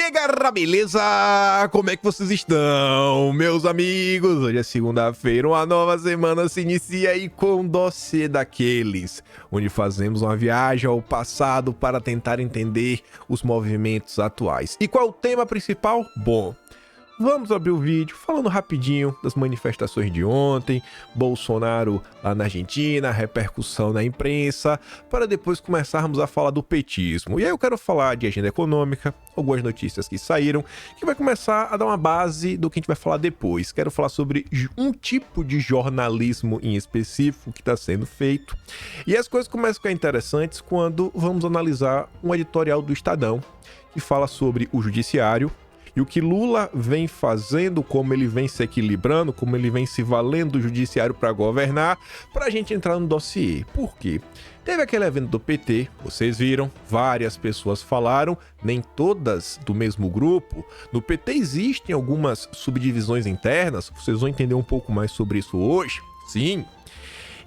aí, galera, beleza? Como é que vocês estão, meus amigos? Hoje é segunda-feira, uma nova semana se inicia aí com um dossiê daqueles, onde fazemos uma viagem ao passado para tentar entender os movimentos atuais. E qual é o tema principal? Bom, vamos abrir o vídeo falando rapidinho das manifestações de ontem, Bolsonaro lá na Argentina, repercussão na imprensa, para depois começarmos a falar do petismo. E aí eu quero falar de agenda econômica, algumas notícias que saíram, que vai começar a dar uma base do que a gente vai falar depois. Quero falar sobre um tipo de jornalismo em específico que está sendo feito. E as coisas começam a ficar interessantes quando vamos analisar um editorial do Estadão, que fala sobre o judiciário, e o que Lula vem fazendo, como ele vem se equilibrando, como ele vem se valendo do judiciário para governar, para a gente entrar no dossiê. Por quê? Teve aquele evento do PT, vocês viram, várias pessoas falaram, nem todas do mesmo grupo. No PT existem algumas subdivisões internas, vocês vão entender um pouco mais sobre isso hoje, sim.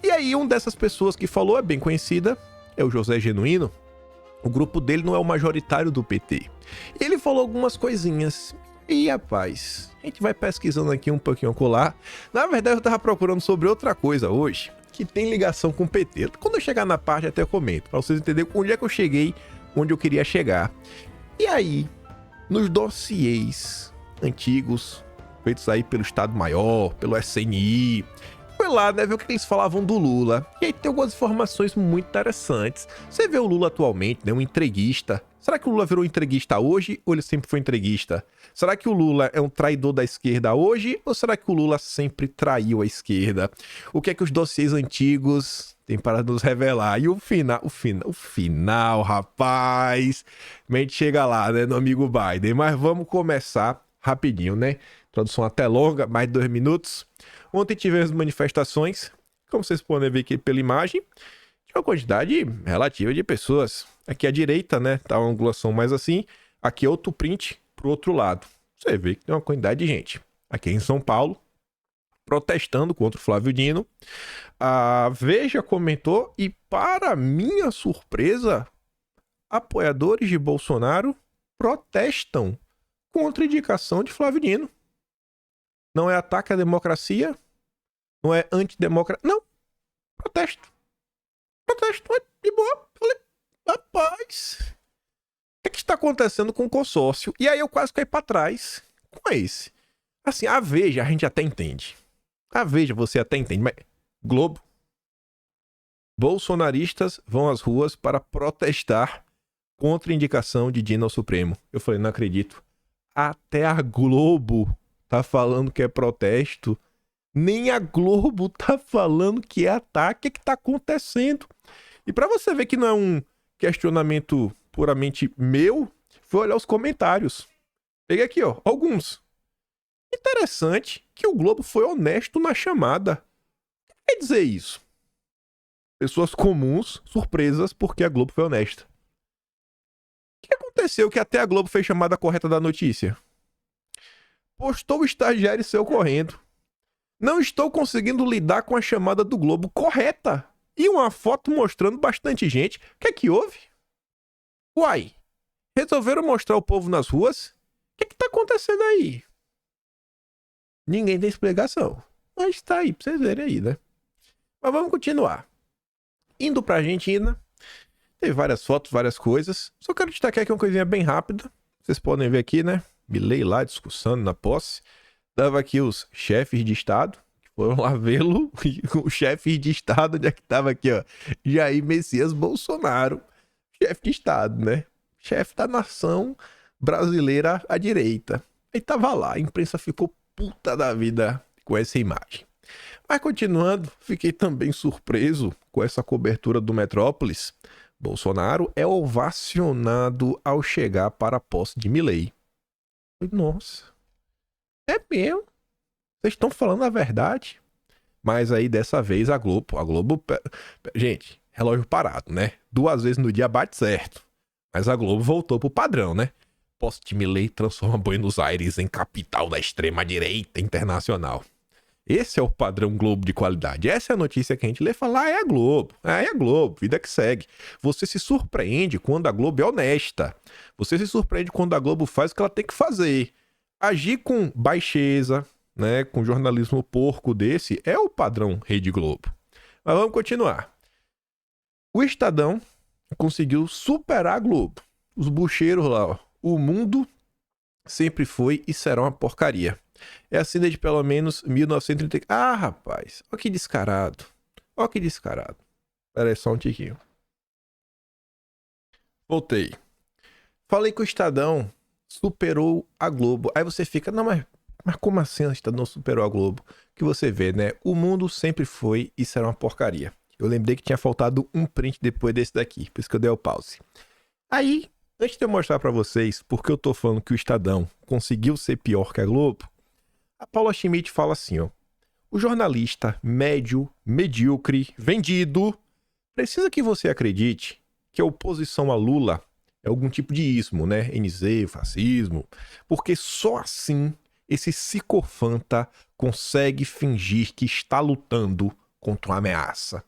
E aí, uma dessas pessoas que falou é bem conhecida, é o José Genuíno. O grupo dele não é o majoritário do PT. Ele falou algumas coisinhas. E, rapaz, a gente vai pesquisando aqui um pouquinho colar. Na verdade, eu tava procurando sobre outra coisa hoje, que tem ligação com o PT. Quando eu chegar na parte, até eu comento, pra vocês entenderem onde é que eu cheguei, onde eu queria chegar. E aí, nos dossiês antigos, feitos aí pelo Estado-Maior, pelo SNI, foi lá, né, ver o que eles falavam do Lula. E aí tem algumas informações muito interessantes. Você vê o Lula atualmente, né, um entreguista. Será que o Lula virou entreguista hoje ou ele sempre foi entreguista? Será que o Lula é um traidor da esquerda hoje ou será que o Lula sempre traiu a esquerda? O que é que os dossiês antigos têm para nos revelar? E o final, rapaz. A gente chega lá, né, no amigo Biden. Mas vamos começar rapidinho, né? Introdução até longa, mais de 2 minutos. Ontem tivemos manifestações, como vocês podem ver aqui pela imagem, de uma quantidade relativa de pessoas. Aqui à direita, né, tá uma angulação mais assim, aqui é outro print pro outro lado. Você vê que tem uma quantidade de gente. Aqui em São Paulo, protestando contra o Flávio Dino. A Veja comentou e, para minha surpresa, apoiadores de Bolsonaro protestam contra a indicação de Flávio Dino. Não é ataque à democracia, não é antidemocracia, não, protesto, de boa. Falei, rapaz, o que está acontecendo com o consórcio? E aí eu quase caí para trás com esse. Assim, a Veja a gente até entende, a Veja você até entende, mas Globo, bolsonaristas vão às ruas para protestar contra a indicação de Dino ao Supremo. Eu falei, não acredito, até a Globo tá falando que é protesto, nem a Globo tá falando que é ataque. O que tá acontecendo? E para você ver que não é um questionamento puramente meu, foi olhar os comentários. Peguei aqui, ó, alguns. Interessante que o Globo foi honesto na chamada. O que quer dizer isso? Pessoas comuns, surpresas porque a Globo foi honesta. O que aconteceu que até a Globo fez chamada correta da notícia? Postou o estagiário e saiu correndo. Não estou conseguindo lidar com a chamada do Globo correta. E uma foto mostrando bastante gente. O que é que houve? Uai, resolveram mostrar o povo nas ruas? O que é que tá acontecendo aí? Ninguém tem explicação. Mas tá aí, pra vocês verem aí, né? Mas vamos continuar. Indo pra Argentina. Teve várias fotos, várias coisas. Só quero destacar aqui uma coisinha bem rápida. Vocês podem ver aqui, né? Milei lá, discussando na posse. Tava aqui os chefes de Estado, que foram lá vê-lo. O chefe de Estado, onde é que tava aqui, ó? Jair Messias Bolsonaro, chefe de Estado, né? Chefe da nação brasileira à direita. Ele tava lá, a imprensa ficou puta da vida com essa imagem. Mas continuando, fiquei também surpreso com essa cobertura do Metrópolis. Bolsonaro é ovacionado ao chegar para a posse de Milei. Nossa, é mesmo? Vocês estão falando a verdade? Mas aí dessa vez a Globo, gente, relógio parado, né? 2 vezes no dia bate certo. Mas a Globo voltou pro padrão, né? Posse de Milei transforma Buenos Aires em capital da extrema-direita internacional. Esse é o padrão Globo de qualidade. Essa é a notícia que a gente lê e fala, é a Globo. É a Globo, vida que segue. Você se surpreende quando a Globo é honesta. Você se surpreende quando a Globo faz o que ela tem que fazer. Agir com baixeza, né, com jornalismo porco desse, é o padrão Rede Globo. Mas vamos continuar. O Estadão conseguiu superar a Globo. Os bucheiros lá, ó. O mundo sempre foi e será uma porcaria. É assim desde pelo menos 1930. Ah, rapaz. Ó que descarado. Ó que descarado. Pera aí, só um tiquinho. Voltei. Falei que o Estadão superou a Globo. Aí você fica, não, mas como assim o Estadão superou a Globo? Que você vê, né? O mundo sempre foi e será uma porcaria. Eu lembrei que tinha faltado um print depois desse daqui. Por isso que eu dei o pause. Aí, antes de eu mostrar pra vocês porque eu tô falando que o Estadão conseguiu ser pior que a Globo, a Paula Schmidt fala assim, ó. O jornalista médio, medíocre, vendido, precisa que você acredite que a oposição a Lula é algum tipo de ismo, né? NZ, fascismo. Porque só assim esse psicofanta consegue fingir que está lutando contra uma ameaça.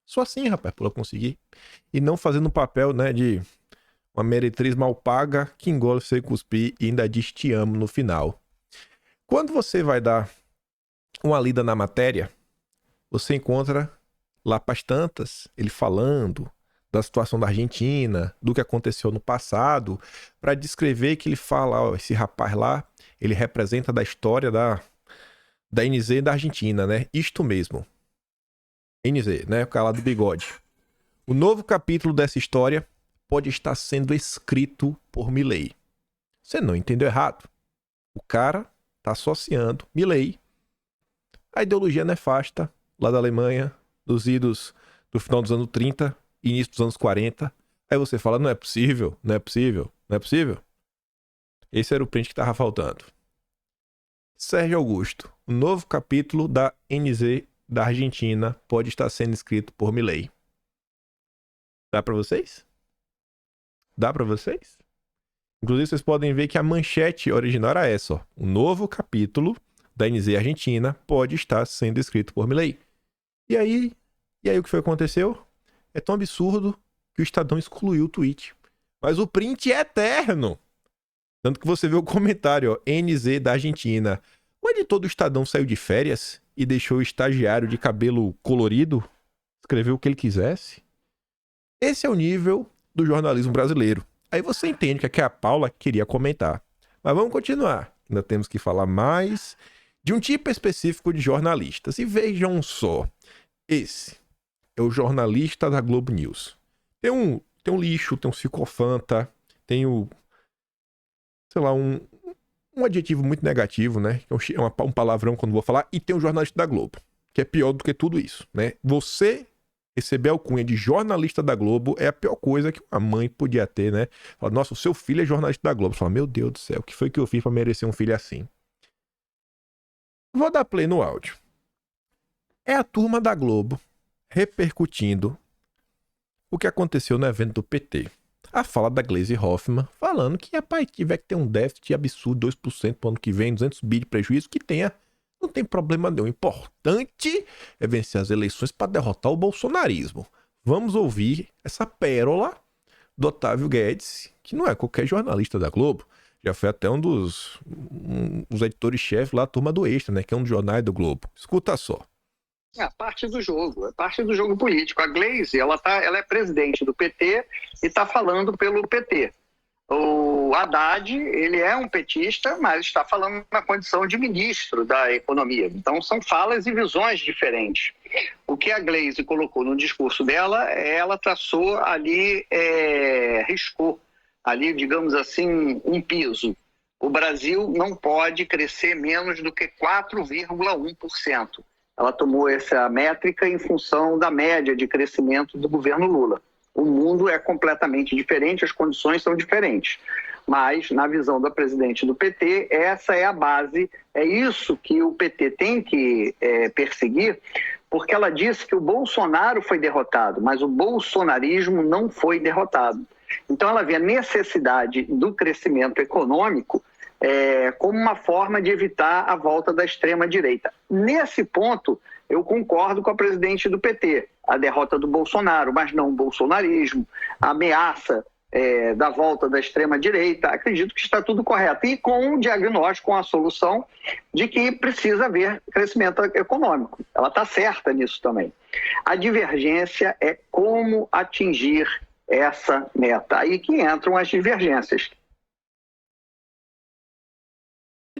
Só assim, rapaz, pra conseguir. E não fazendo o papel, né, de uma meretriz mal paga que engole sem cuspir e ainda diz te amo no final. Quando você vai dar uma lida na matéria, você encontra lá pras tantas, ele falando da situação da Argentina, do que aconteceu no passado, para descrever que ele fala, ó, esse rapaz lá, ele representa da história da NZ da Argentina, né? Isto mesmo. NZ, né? O cara lá do bigode. O novo capítulo dessa história pode estar sendo escrito por Milei. Você não entendeu errado. O cara tá associando Milei à ideologia nefasta lá da Alemanha, dos idos do final dos anos 30, início dos anos 40. Aí você fala, não é possível, não é possível, não é possível. Esse era o print que tava faltando. Sérgio Augusto, o novo capítulo da NZ da Argentina pode estar sendo escrito por Milei. Dá pra vocês? Dá pra vocês? Inclusive, vocês podem ver que a manchete original era essa, ó. O novo capítulo da NZ Argentina pode estar sendo escrito por Milei. E aí o que foi que aconteceu? É tão absurdo que o Estadão excluiu o tweet. Mas o print é eterno. Tanto que você vê o comentário, ó, NZ da Argentina. O editor do Estadão saiu de férias e deixou o estagiário de cabelo colorido escrever o que ele quisesse. Esse é o nível do jornalismo brasileiro. Aí você entende o que a Paula queria comentar. Mas vamos continuar. Ainda temos que falar mais de um tipo específico de jornalistas. E vejam só. Esse é o jornalista da Globo News. Tem um lixo, tem um psicofanta, tem o... sei lá, um adjetivo muito negativo, né? É um palavrão quando vou falar. E tem um jornalista da Globo, que é pior do que tudo isso, né? Você receber a alcunha de jornalista da Globo é a pior coisa que uma mãe podia ter, né? Fala, nossa, o seu filho é jornalista da Globo. Você fala, meu Deus do céu, o que foi que eu fiz pra merecer um filho assim? Vou dar play no áudio. É a turma da Globo repercutindo o que aconteceu no evento do PT. A fala da Gleisi Hoffmann falando que, rapaz, tiver que ter um déficit absurdo, 2% pro ano que vem, 200 bi de prejuízo, que tenha, não tem problema nenhum. O importante é vencer as eleições para derrotar o bolsonarismo. Vamos ouvir essa pérola do Otávio Guedes, que não é qualquer jornalista da Globo. Já foi até um dos editores-chefe lá, a turma do Extra, né? Que é um dos jornais do Globo. Escuta só. É parte do jogo político. A Gleisi, ela é presidente do PT e está falando pelo PT. O Haddad, ele é um petista, mas está falando na condição de ministro da Economia. Então, são falas e visões diferentes. O que a Gleisi colocou no discurso dela, ela traçou ali, riscou ali, digamos assim, um piso. O Brasil não pode crescer menos do que 4,1%. Ela tomou essa métrica em função da média de crescimento do governo Lula. O mundo é completamente diferente, as condições são diferentes. Mas, na visão da presidente do PT, essa é a base, é isso que o PT tem que perseguir, porque ela disse que o Bolsonaro foi derrotado, mas o bolsonarismo não foi derrotado. Então, ela vê a necessidade do crescimento econômico como uma forma de evitar a volta da extrema-direita. Nesse ponto, eu concordo com a presidente do PT, a derrota do Bolsonaro, mas não o bolsonarismo, a ameaça da volta da extrema-direita, acredito que está tudo correto. E com um diagnóstico, com a solução de que precisa haver crescimento econômico. Ela está certa nisso também. A divergência é como atingir essa meta. Aí que entram as divergências.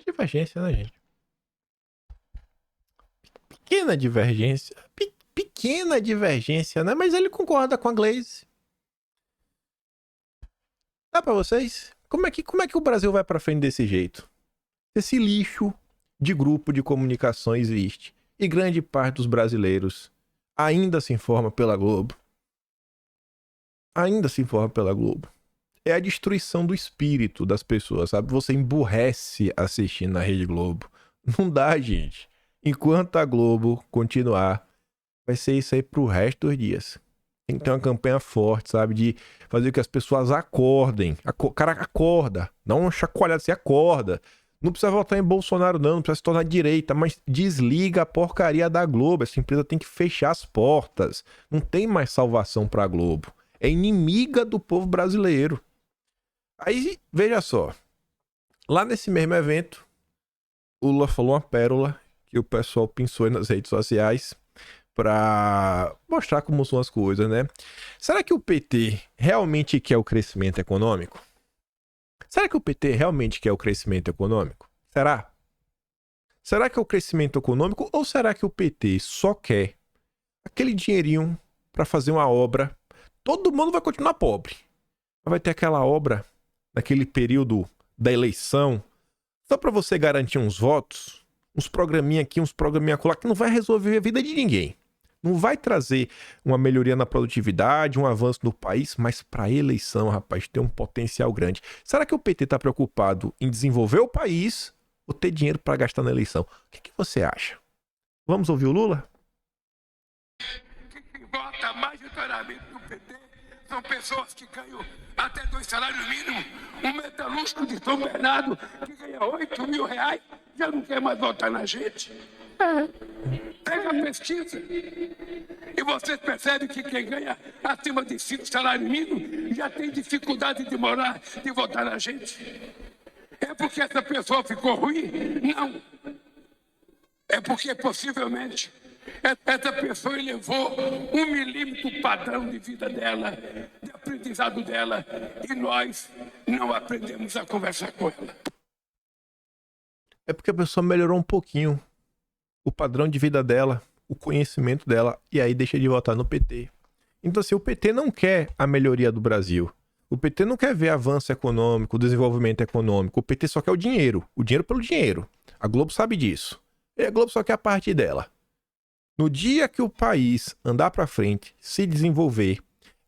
Divergência, né, gente? Pequena divergência. Pequena divergência, né? Mas ele concorda com a Glaze. Dá pra vocês? Como é que o Brasil vai pra frente desse jeito? Esse lixo de grupo de comunicação existe. E grande parte dos brasileiros ainda se informa pela Globo. Ainda se informa pela Globo. É a destruição do espírito das pessoas, sabe? Você emburrece assistindo na Rede Globo. Não dá, gente. Enquanto a Globo continuar, vai ser isso aí pro resto dos dias. Tem que ter uma campanha forte, sabe? De fazer com que as pessoas acordem. Cara, acorda. Dá uma chacoalhada assim, acorda. Não precisa votar em Bolsonaro, não precisa se tornar direita, mas desliga a porcaria da Globo. Essa empresa tem que fechar as portas. Não tem mais salvação pra Globo. É inimiga do povo brasileiro. Aí, veja só. Lá nesse mesmo evento, o Lula falou uma pérola que o pessoal pensou nas redes sociais pra mostrar como são as coisas, né? Será que o PT realmente quer o crescimento econômico? Será que o PT realmente quer o crescimento econômico? Será? Será que é o crescimento econômico ou será que o PT só quer aquele dinheirinho pra fazer uma obra? Todo mundo vai continuar pobre. Vai ter aquela obra naquele período da eleição só pra você garantir uns votos, uns programinha aqui, uns programinha acolá, que não vai resolver a vida de ninguém. Não vai trazer uma melhoria na produtividade, um avanço no país, mas para eleição, rapaz, tem um potencial grande. Será que o PT está preocupado em desenvolver o país ou ter dinheiro para gastar na eleição? O que você acha? Vamos ouvir o Lula? Quem vota majoritariamente no PT são pessoas que ganham até 2 salários mínimos. Um metalúrgico de São Bernardo que ganha R$8.000 já não quer mais votar na gente. Pega a pesquisa e vocês percebem que quem ganha acima de 5 salários mínimos já tem dificuldade de morar, de votar na gente. É porque essa pessoa ficou ruim? Não. É porque possivelmente essa pessoa elevou 1 milímetro o padrão de vida dela, de aprendizado dela, e nós não aprendemos a conversar com ela. É porque a pessoa melhorou um pouquinho o padrão de vida dela, o conhecimento dela, e aí deixa de votar no PT. Então, assim, o PT não quer a melhoria do Brasil. O PT não quer ver avanço econômico, desenvolvimento econômico. O PT só quer o dinheiro pelo dinheiro. A Globo sabe disso. E a Globo só quer a parte dela. No dia que o país andar para frente, se desenvolver,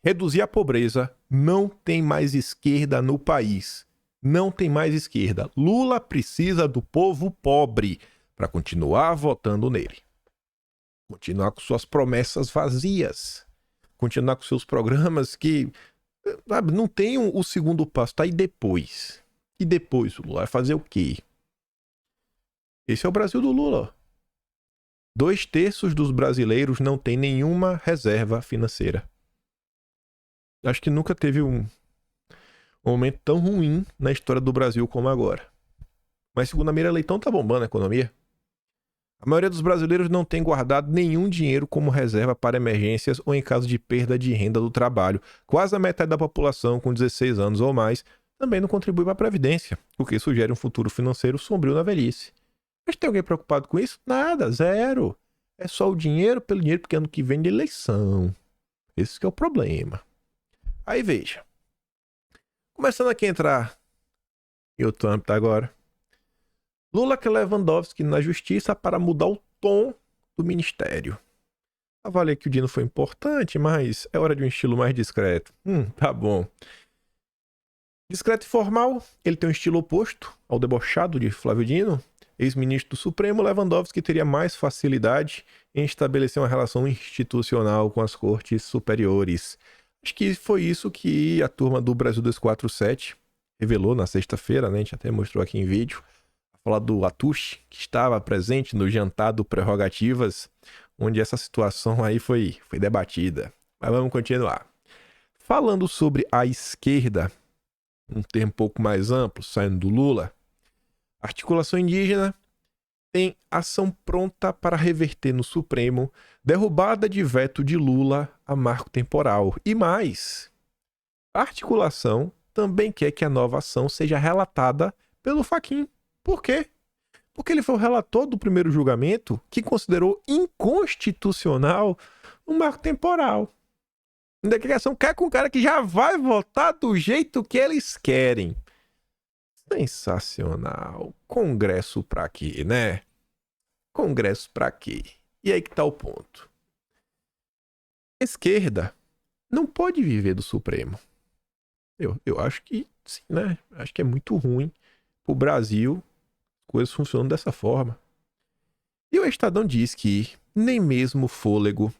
reduzir a pobreza, não tem mais esquerda no país. Não tem mais esquerda. Lula precisa do povo pobre para continuar votando nele. Continuar com suas promessas vazias. Continuar com seus programas que, sabe, não tem o segundo passo. Tá aí depois. E depois o Lula vai fazer o quê? Esse é o Brasil do Lula. 2/3 dos brasileiros não tem nenhuma reserva financeira. Acho que nunca teve um momento tão ruim na história do Brasil como agora. Mas segundo a Mira Leitão, tá bombando a economia. A maioria dos brasileiros não tem guardado nenhum dinheiro como reserva para emergências ou em caso de perda de renda do trabalho. Quase a metade da população com 16 anos ou mais também não contribui para a Previdência, o que sugere um futuro financeiro sombrio na velhice. Mas tem alguém preocupado com isso? Nada, zero. É só o dinheiro pelo dinheiro, porque ano que vem de eleição. Esse que é o problema. Aí veja. Começando aqui a entrar em outro âmbito agora. Lula quer Lewandowski na justiça para mudar o tom do ministério. Avalei que o Dino foi importante, mas é hora de um estilo mais discreto. Tá bom. Discreto e formal, ele tem um estilo oposto ao debochado de Flávio Dino. Ex-ministro do Supremo, Lewandowski teria mais facilidade em estabelecer uma relação institucional com as cortes superiores. Acho que foi isso que a turma do Brasil 247 revelou na sexta-feira, né? A gente até mostrou aqui em vídeo, a fala do Atush, que estava presente no jantar do Prerrogativas, onde essa situação aí foi debatida. Mas vamos continuar. Falando sobre a esquerda, um termo um pouco mais amplo, saindo do Lula, a articulação indígena tem ação pronta para reverter no Supremo derrubada de veto de Lula a marco temporal. E mais, a articulação também quer que a nova ação seja relatada pelo Fachin. Por quê? Porque ele foi o relator do primeiro julgamento que considerou inconstitucional o marco temporal. A declaração quer com o cara que já vai votar do jeito que eles querem. Sensacional. Congresso pra quê, né? Congresso pra quê? E aí que tá o ponto. A esquerda não pode viver do Supremo. Eu acho que sim, né? Acho que é muito ruim pro Brasil as coisas funcionam dessa forma. E o Estadão diz que nem mesmo fôlego,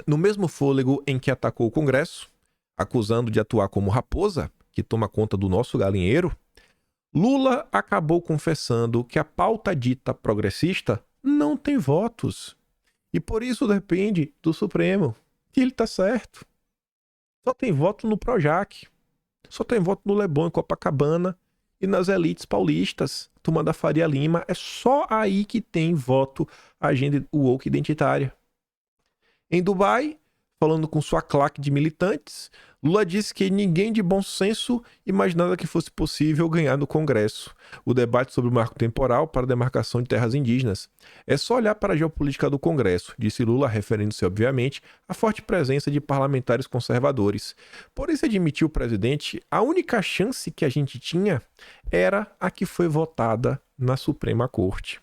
no mesmo fôlego em que atacou o Congresso, acusando de atuar como raposa, que toma conta do nosso galinheiro, Lula acabou confessando que a pauta dita progressista não tem votos. E por isso depende do Supremo. E ele tá certo. Só tem voto no Projac. Só tem voto no Leblon, em Copacabana e nas elites paulistas. Turma da Faria Lima. É só aí que tem voto a agenda woke identitária. Em Dubai, falando com sua claque de militantes, Lula disse que ninguém de bom senso imaginava que fosse possível ganhar no Congresso o debate sobre o marco temporal para a demarcação de terras indígenas. É só olhar para a geopolítica do Congresso, disse Lula, referindo-se, obviamente, à forte presença de parlamentares conservadores. Por isso, admitiu o presidente, a única chance que a gente tinha era a que foi votada na Suprema Corte.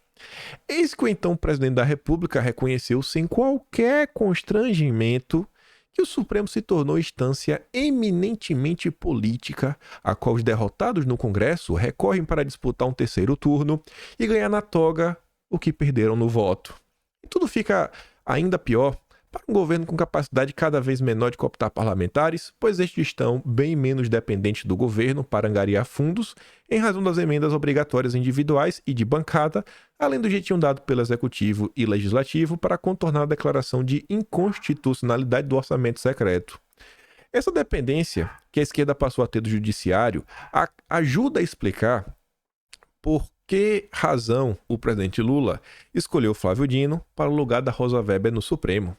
Eis que então o presidente da República reconheceu sem qualquer constrangimento que o Supremo se tornou instância eminentemente política, a qual os derrotados no Congresso recorrem para disputar um terceiro turno e ganhar na toga o que perderam no voto. E tudo fica ainda pior para um governo com capacidade cada vez menor de cooptar parlamentares, pois estes estão bem menos dependentes do governo para angariar fundos, em razão das emendas obrigatórias individuais e de bancada, além do jeitinho dado pelo Executivo e Legislativo para contornar a declaração de inconstitucionalidade do orçamento secreto. Essa dependência que a esquerda passou a ter do judiciário ajuda a explicar por que razão o presidente Lula escolheu Flávio Dino para o lugar da Rosa Weber no Supremo.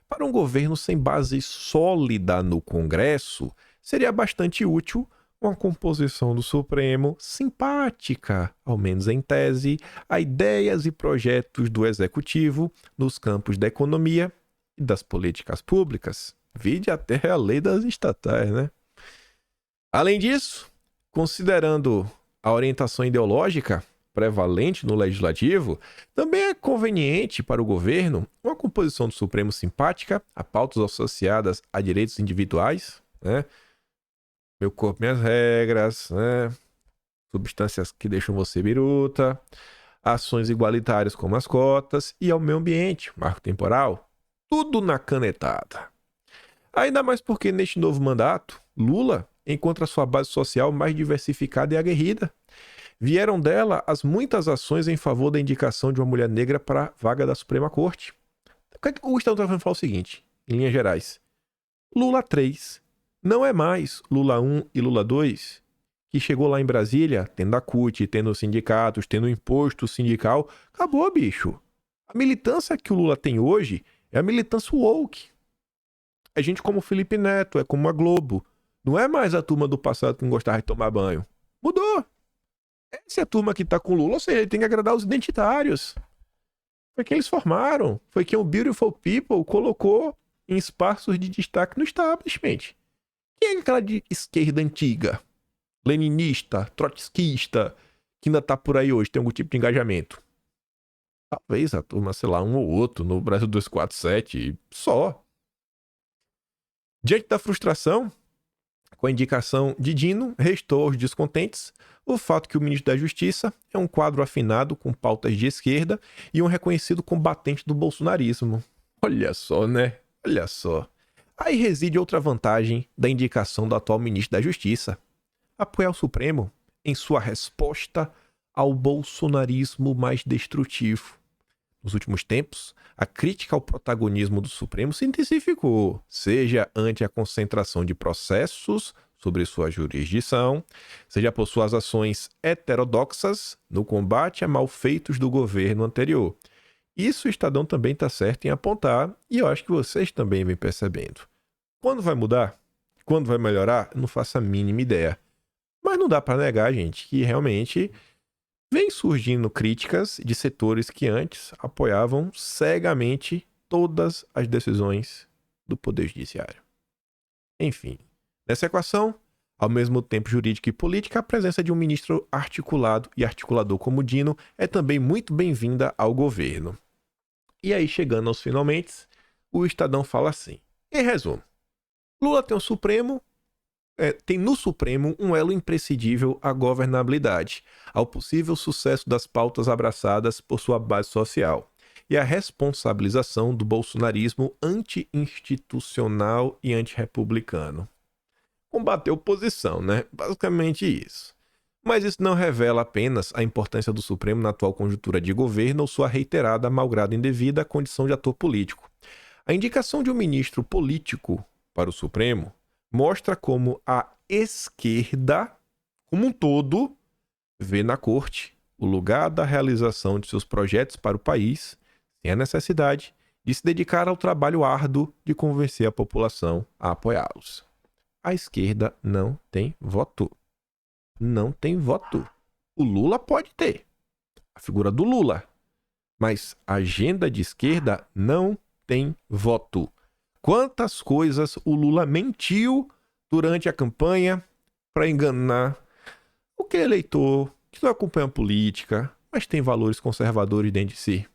Para um governo sem base sólida no Congresso, seria bastante útil uma composição do Supremo simpática, ao menos em tese, a ideias e projetos do Executivo nos campos da economia e das políticas públicas. Vide até a lei das estatais, né? Além disso, considerando a orientação ideológica prevalente no Legislativo, também é conveniente para o governo uma composição do Supremo simpática a pautas associadas a direitos individuais, né? Meu corpo, minhas regras, né? Substâncias que deixam você biruta, ações igualitárias como as cotas e ao meio ambiente, marco temporal, tudo na canetada. Ainda mais porque neste novo mandato, Lula encontra sua base social mais diversificada e aguerrida. Vieram dela as muitas ações em favor da indicação de uma mulher negra para a vaga da Suprema Corte. O Estado vai falar o seguinte, em linhas gerais. Lula 3 não é mais Lula 1 e Lula 2, que chegou lá em Brasília, tendo a CUT, tendo sindicatos, tendo imposto sindical. Acabou, bicho. A militância que o Lula tem hoje é a militância woke. É gente como o Felipe Neto, é como a Globo. Não é mais a turma do passado que não gostava de tomar banho. Mudou. Essa é a turma que tá com o Lula, ou seja, ele tem que agradar os identitários. Foi quem eles formaram. Foi quem o Beautiful People colocou em espaços de destaque no establishment. Quem é aquela de esquerda antiga? Leninista, trotskista, que ainda tá por aí hoje, tem algum tipo de engajamento? Talvez a turma, sei lá, um ou outro no Brasil 247, só. Diante da frustração, com a indicação de Dino, restou aos descontentes o fato que o ministro da Justiça é um quadro afinado com pautas de esquerda e um reconhecido combatente do bolsonarismo. Olha só, né? Olha só. Aí reside outra vantagem da indicação do atual ministro da Justiça. apoiar o Supremo em sua resposta ao bolsonarismo mais destrutivo. Nos últimos tempos, a crítica ao protagonismo do Supremo se intensificou, seja ante a concentração de processos sobre sua jurisdição, seja por suas ações heterodoxas no combate a malfeitos do governo anterior. Isso o Estadão também está certo em apontar, e eu acho que vocês também vêm percebendo. Quando vai mudar? Quando vai melhorar? Eu não faço a mínima ideia. Mas não dá para negar, gente, que realmente vem surgindo críticas de setores que antes apoiavam cegamente todas as decisões do Poder Judiciário. Enfim, nessa equação, ao mesmo tempo jurídica e política, a presença de um ministro articulado e articulador como Dino é também muito bem-vinda ao governo. E aí, chegando aos finalmente, o Estadão fala assim: em resumo, Lula tem no Supremo um elo imprescindível à governabilidade, ao possível sucesso das pautas abraçadas por sua base social e à responsabilização do bolsonarismo anti-institucional e antirrepublicano. Combater oposição, né? Basicamente isso. Mas isso não revela apenas a importância do Supremo na atual conjuntura de governo ou sua reiterada, malgrado indevida, condição de ator político. A indicação de um ministro político para o Supremo mostra como a esquerda, como um todo, vê na corte o lugar da realização de seus projetos para o país, sem a necessidade de se dedicar ao trabalho árduo de convencer a população a apoiá-los. A esquerda não tem voto. Não tem voto. O Lula pode ter a figura do Lula, mas a agenda de esquerda não tem voto. Quantas coisas o Lula mentiu durante a campanha para enganar o que é eleitor, que não acompanha a política, mas tem valores conservadores dentro de si.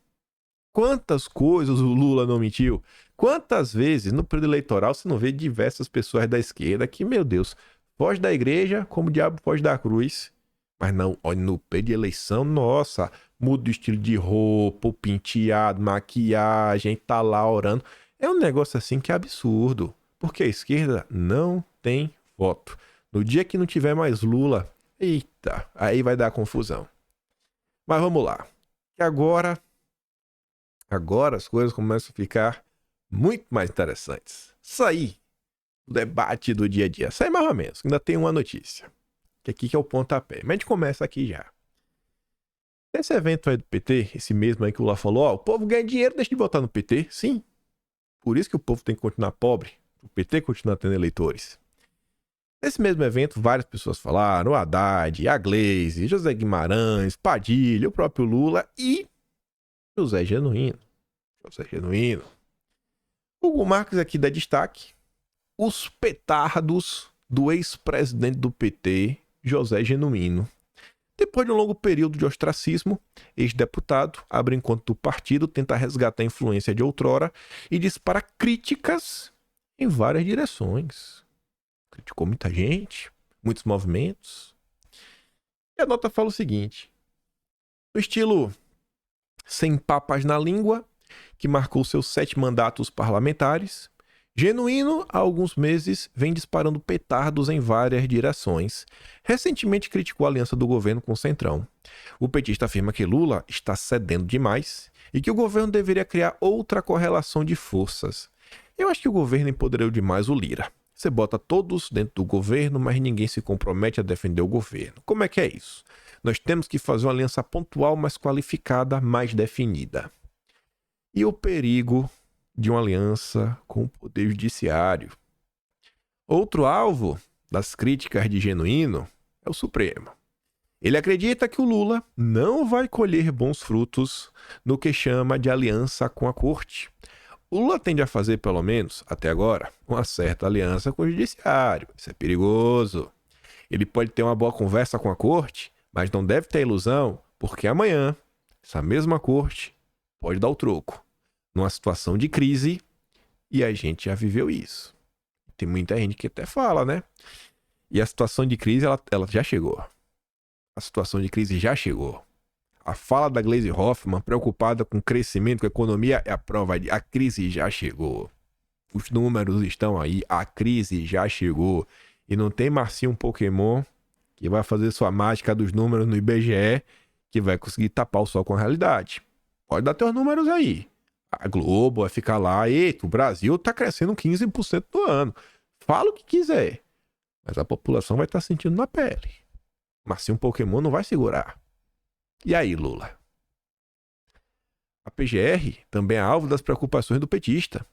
Quantas coisas o Lula não mentiu? Quantas vezes no período eleitoral você não vê diversas pessoas da esquerda que, meu Deus, foge da igreja como o diabo foge da cruz. Mas não, olha, no período de eleição, nossa, muda o estilo de roupa, o penteado, maquiagem, tá lá orando. É um negócio assim que é absurdo, porque a esquerda não tem voto. No dia que não tiver mais Lula, eita, aí vai dar confusão. Mas vamos lá, que agora as coisas começam a ficar muito mais interessantes. Sair do debate do dia a dia, sai mais ou menos, ainda tem uma notícia, que aqui que é o pontapé, mas a gente começa aqui já. Esse evento aí do PT, esse mesmo aí que o Lula falou, ó, o povo ganha dinheiro, deixa de votar no PT, sim. Por isso que o povo tem que continuar pobre, o PT continua tendo eleitores. Nesse mesmo evento, várias pessoas falaram, o Haddad, a Gleisi, José Guimarães, Padilha, o próprio Lula e José Genuíno. Hugo Marques aqui dá destaque: os petardos do ex-presidente do PT, José Genuíno. Depois de um longo período de ostracismo, ex-deputado abre encontro do partido, tenta resgatar a influência de outrora e dispara críticas em várias direções. Criticou muita gente, muitos movimentos. E a nota fala o seguinte: no estilo sem papas na língua, que marcou seus 7 mandatos parlamentares, Genuíno, há alguns meses, vem disparando petardos em várias direções. Recentemente criticou a aliança do governo com o Centrão. O petista afirma que Lula está cedendo demais e que o governo deveria criar outra correlação de forças. Eu acho que o governo empoderou demais o Lira. Você bota todos dentro do governo, mas ninguém se compromete a defender o governo. Como é que é isso? Nós temos que fazer uma aliança pontual, mais qualificada, mais definida. E o perigo de uma aliança com o Poder Judiciário. Outro alvo das críticas de Genuíno é o Supremo. Ele acredita que o Lula não vai colher bons frutos no que chama de aliança com a Corte. O Lula tende a fazer, pelo menos, até agora, uma certa aliança com o Judiciário. Isso é perigoso. Ele pode ter uma boa conversa com a Corte, mas não deve ter ilusão, porque amanhã, essa mesma Corte pode dar o troco. Numa situação de crise, e a gente já viveu isso. Tem muita gente que até fala, né? E a situação de crise, ela já chegou. A situação de crise já chegou. A fala da Gleisi Hoffmann, preocupada com o crescimento, com a economia, é a prova de a crise já chegou. Os números estão aí, a crise já chegou. E não tem Marcinho Pokémon que vai fazer sua mágica dos números no IBGE, que vai conseguir tapar o sol com a realidade. Pode dar teus números aí. A Globo vai ficar lá, eita, o Brasil tá crescendo 15% do ano. Fala o que quiser, mas a população vai estar sentindo na pele. Mas se um Pokémon não vai segurar. E aí, Lula? A PGR também é alvo das preocupações do petista.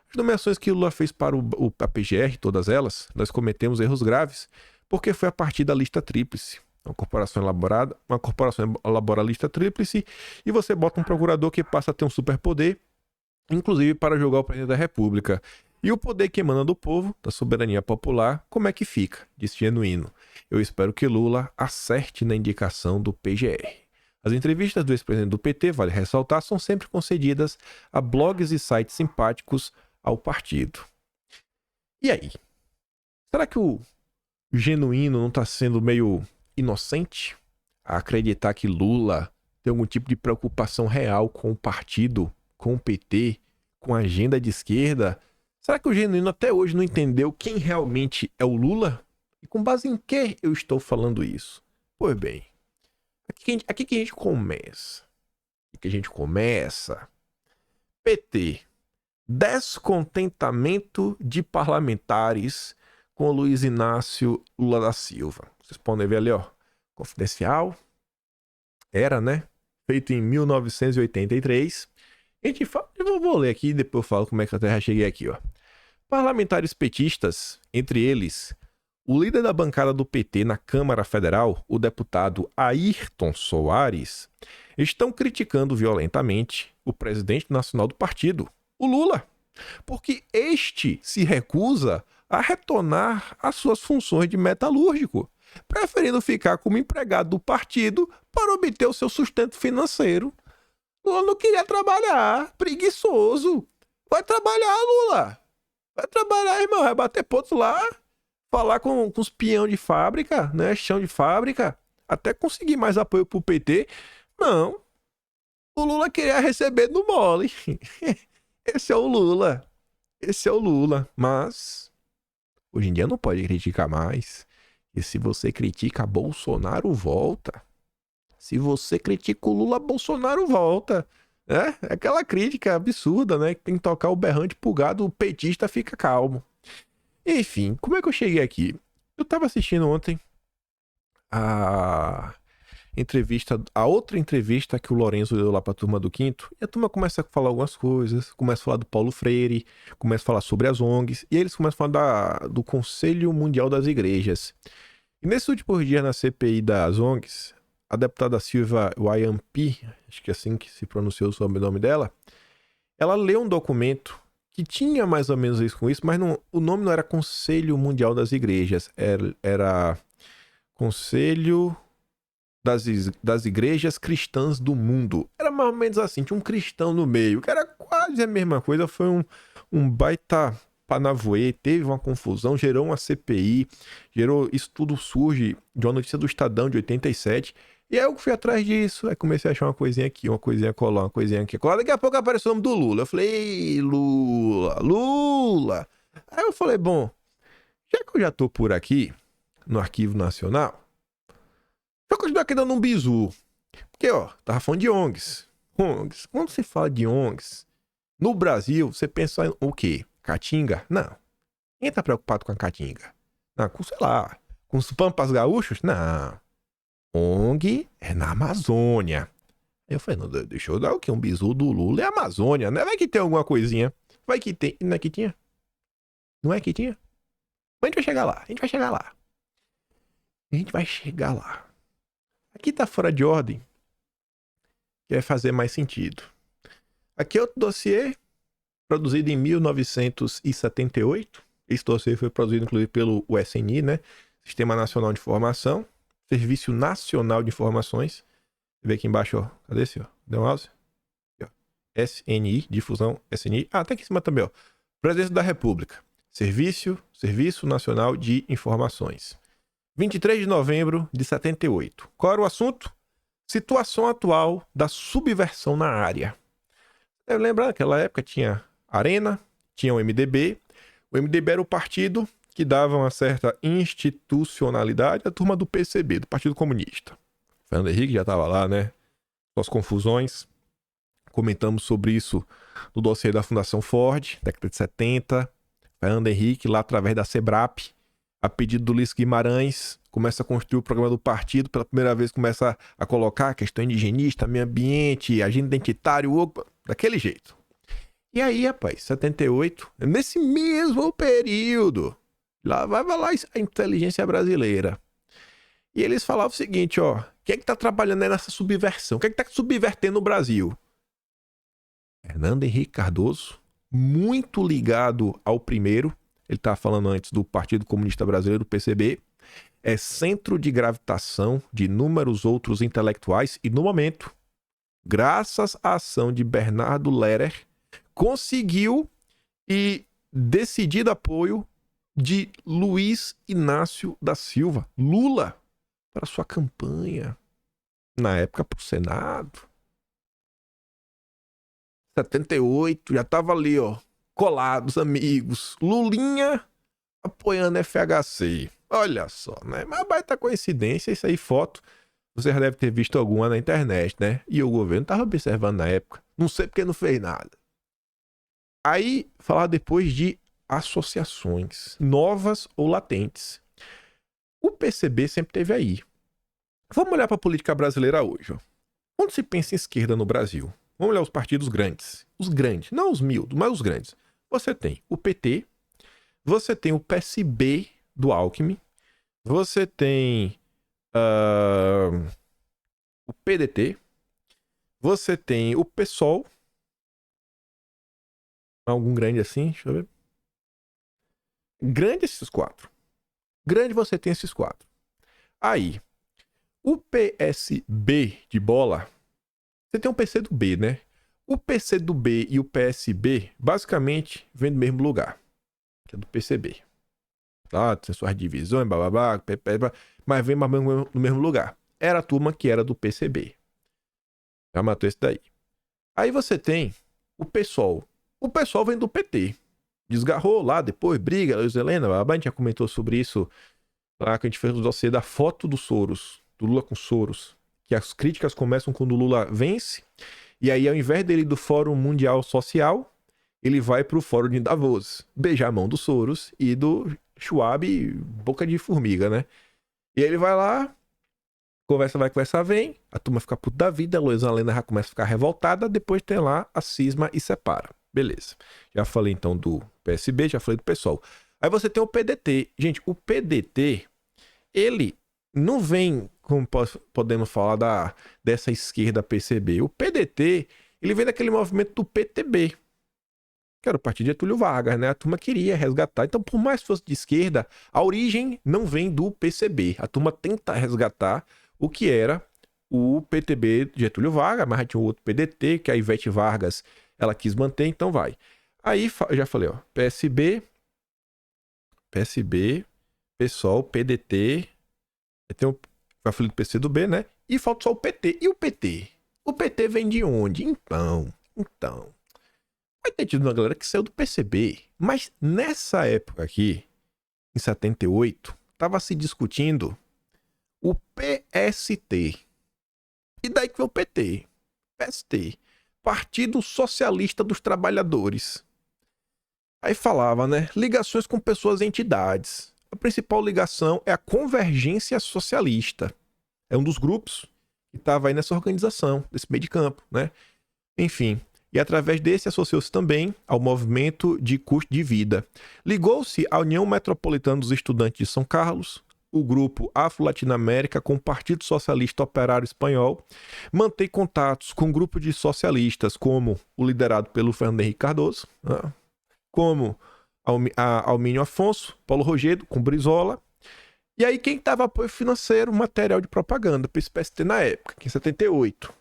As nomeações que Lula fez para a PGR, todas elas, nós cometemos erros graves, porque foi a partir da lista tríplice. Uma corporação elabora a lista tríplice e você bota um procurador que passa a ter um superpoder, inclusive para julgar o presidente da República. E o poder que emana do povo, da soberania popular, como é que fica? Disse Genuíno. Eu espero que Lula acerte na indicação do PGR. As entrevistas do ex-presidente do PT, vale ressaltar, são sempre concedidas a blogs e sites simpáticos ao partido. E aí? Será que o Genuíno não está sendo meio inocente a acreditar que Lula tem algum tipo de preocupação real com o partido, com o PT, com a agenda de esquerda? Será que o Genuíno até hoje não entendeu quem realmente é o Lula? E com base em que eu estou falando isso? Pois bem, aqui que a gente começa. Aqui que a gente começa. PT. Descontentamento de parlamentares com Luiz Inácio Lula da Silva. Vocês podem ver ali, ó. Confidencial. Era, né? Feito em 1983. A gente fala, eu vou ler aqui e depois eu falo como é que eu até cheguei aqui, ó. Parlamentares petistas, entre eles, o líder da bancada do PT na Câmara Federal, o deputado Ayrton Soares, estão criticando violentamente o presidente nacional do partido, o Lula, porque este se recusa a retornar às suas funções de metalúrgico, preferindo ficar como empregado do partido para obter o seu sustento financeiro. Lula não queria trabalhar, preguiçoso. Vai trabalhar, Lula. Vai trabalhar, irmão. Vai bater ponto lá, falar com os peão de fábrica, né? Chão de fábrica, até conseguir mais apoio pro PT. Não. O Lula queria receber no mole. Esse é o Lula. Esse é o Lula. Mas hoje em dia não pode criticar mais. E se você critica Bolsonaro, volta. Se você critica o Lula, Bolsonaro volta. É aquela crítica absurda, né? Que tem que tocar o berrante pro gado, o petista fica calmo. Enfim, como é que eu cheguei aqui? Eu tava assistindo ontem a outra entrevista que o Lourenço deu lá pra turma do Quinto, e a turma começa a falar algumas coisas, começa a falar do Paulo Freire, começa a falar sobre as ONGs, e aí eles começam a falar do Conselho Mundial das Igrejas. E nesses últimos dias na CPI das ONGs, a deputada Silvia Wayampi, acho que é assim que se pronunciou o sobrenome dela, ela leu um documento que tinha mais ou menos isso com isso, mas não, o nome não era Conselho Mundial das Igrejas, era Conselho das Igrejas Cristãs do Mundo. Era mais ou menos assim, tinha um cristão no meio, que era quase a mesma coisa, foi um baita panavoê, teve uma confusão, gerou uma CPI, isso tudo surge de uma notícia do Estadão de 87, e aí eu fui atrás disso, aí comecei a achar uma coisinha aqui, uma coisinha colar, uma coisinha aqui colar, daqui a pouco apareceu o nome do Lula, eu falei, ei, Lula, aí eu falei, bom, já que eu já tô por aqui, no Arquivo Nacional, eu continuo aqui dando um bizu, porque ó, tava falando de ONGs, quando você fala de ONGs, no Brasil, você pensa em o quê? Caatinga? Não. Quem tá preocupado com a Caatinga? Não, com, sei lá, com os Pampas Gaúchos? Não. ONG é na Amazônia. Aí eu falei, não, deixa eu dar o quê? Um bizu do Lula é Amazônia, né? Vai que tem alguma coisinha. Vai que tem. Não é que tinha? Não é que tinha? Mas a gente vai chegar lá. A gente vai chegar lá. Aqui tá fora de ordem. Que vai fazer mais sentido. Aqui é outro dossiê produzido em 1978. Esse dossiê foi produzido, inclusive, pelo SNI, né? Sistema Nacional de Informação. Serviço Nacional de Informações. Você vê aqui embaixo, ó. Cadê esse, ó? Deu um mouse? SNI, difusão SNI. Ah, até aqui em cima também, ó. Presidência da República. Serviço Nacional de Informações. 23 de novembro de 78. Qual era o assunto? Situação atual da subversão na área. Deve lembrar, naquela época tinha Arena, tinha o MDB. O MDB era o partido que dava uma certa institucionalidade, a turma do PCB, do Partido Comunista. Fernando Henrique já estava lá, né? Suas confusões. Comentamos sobre isso no dossiê da Fundação Ford, década de 70. Fernando Henrique, lá através da SEBRAP, a pedido do Ulisses Guimarães, começa a construir o programa do partido, pela primeira vez começa a colocar a questão indigenista, meio ambiente, agenda identitário, opa, daquele jeito. E aí, rapaz, 78, nesse mesmo período, lá vai lá a inteligência brasileira. E eles falavam o seguinte, ó, quem é que tá trabalhando nessa subversão? Quem é que tá subvertendo o Brasil? Fernando Henrique Cardoso, muito ligado ao primeiro, ele estava falando antes do Partido Comunista Brasileiro, do PCB, é centro de gravitação de inúmeros outros intelectuais e, no momento, graças à ação de Bernardo Lehrer, conseguiu e decidido apoio de Luiz Inácio da Silva, Lula, para sua campanha, na época para o Senado. 78, já tava ali, ó, colados, amigos. Lulinha apoiando FHC. Olha só, né? Mas baita coincidência, isso aí, foto. Você já deve ter visto alguma na internet, né? E o governo tava observando na época. Não sei porque não fez nada. Aí, falar depois de associações, novas ou latentes. O PCB sempre teve aí. Vamos olhar para a política brasileira hoje, ó. Quando se pensa em esquerda no Brasil, vamos olhar os partidos grandes. Os grandes, não os miúdos, mas os grandes. Você tem o PT, você tem o PSB do Alckmin, você tem o PDT, você tem o PSOL. Algum grande assim? Deixa eu ver. Grande esses quatro. Grande você tem esses quatro. Aí, o PSB de bola, você tem um PCdoB, né? O PCdoB e o PSB, basicamente, vem do mesmo lugar, que é do PCB. Tá? Tem suas divisões, bababá, mas vem do mesmo lugar. Era a turma que era do PCB. Já matou esse daí. Aí você tem o PSOL. O PSOL vem do PT. Desgarrou lá, depois briga, Luiz Helena, bababá, a gente já comentou sobre isso lá que a gente fez o dossiê da foto do Soros, do Lula com Soros, que as críticas começam quando o Lula vence, e aí ao invés dele ir do Fórum Mundial Social, ele vai pro Fórum de Davos, beijar a mão do Soros e do Schwab, boca de formiga, né? E aí ele vai lá, conversa vai, conversa vem, a turma fica puta da vida, a Luiz Helena já começa a ficar revoltada, depois tem lá a cisma e separa. Beleza. Já falei então do PSB, já falei do PSOL. Aí você tem o PDT. Gente, o PDT, ele não vem, como podemos falar, dessa esquerda PCB. O PDT, ele vem daquele movimento do PTB, que era o partido de Getúlio Vargas, né? A turma queria resgatar. Então, por mais que fosse de esquerda, a origem não vem do PCB. A turma tenta resgatar o que era o PTB de Getúlio Vargas, mas tinha o outro PDT, que a Ivete Vargas ela quis manter, então vai. Aí, eu já falei, ó, PSB, PSOL, PDT, já falei do PCdoB, né? E falta só o PT. E o PT? O PT vem de onde? Então, vai ter tido uma galera que saiu do PCB, mas nessa época aqui, em 78, tava se discutindo o PST. E daí que veio o PT, PST. Partido Socialista dos Trabalhadores. Aí falava, né? Ligações com pessoas e entidades. A principal ligação é a Convergência Socialista. É um dos grupos que estava aí nessa organização, desse meio de campo, né? Enfim, e através desse associou-se também ao movimento de custo de vida. Ligou-se à União Metropolitana dos Estudantes de São Carlos, o grupo Afro-Latino-América com o Partido Socialista Operário Espanhol, mantém contatos com um grupo de socialistas como o liderado pelo Fernando Henrique Cardoso, né? Como Almínio Afonso, Paulo Rogério, com Brizola. E aí quem dava apoio financeiro, material de propaganda para esse PST na época, que em 78.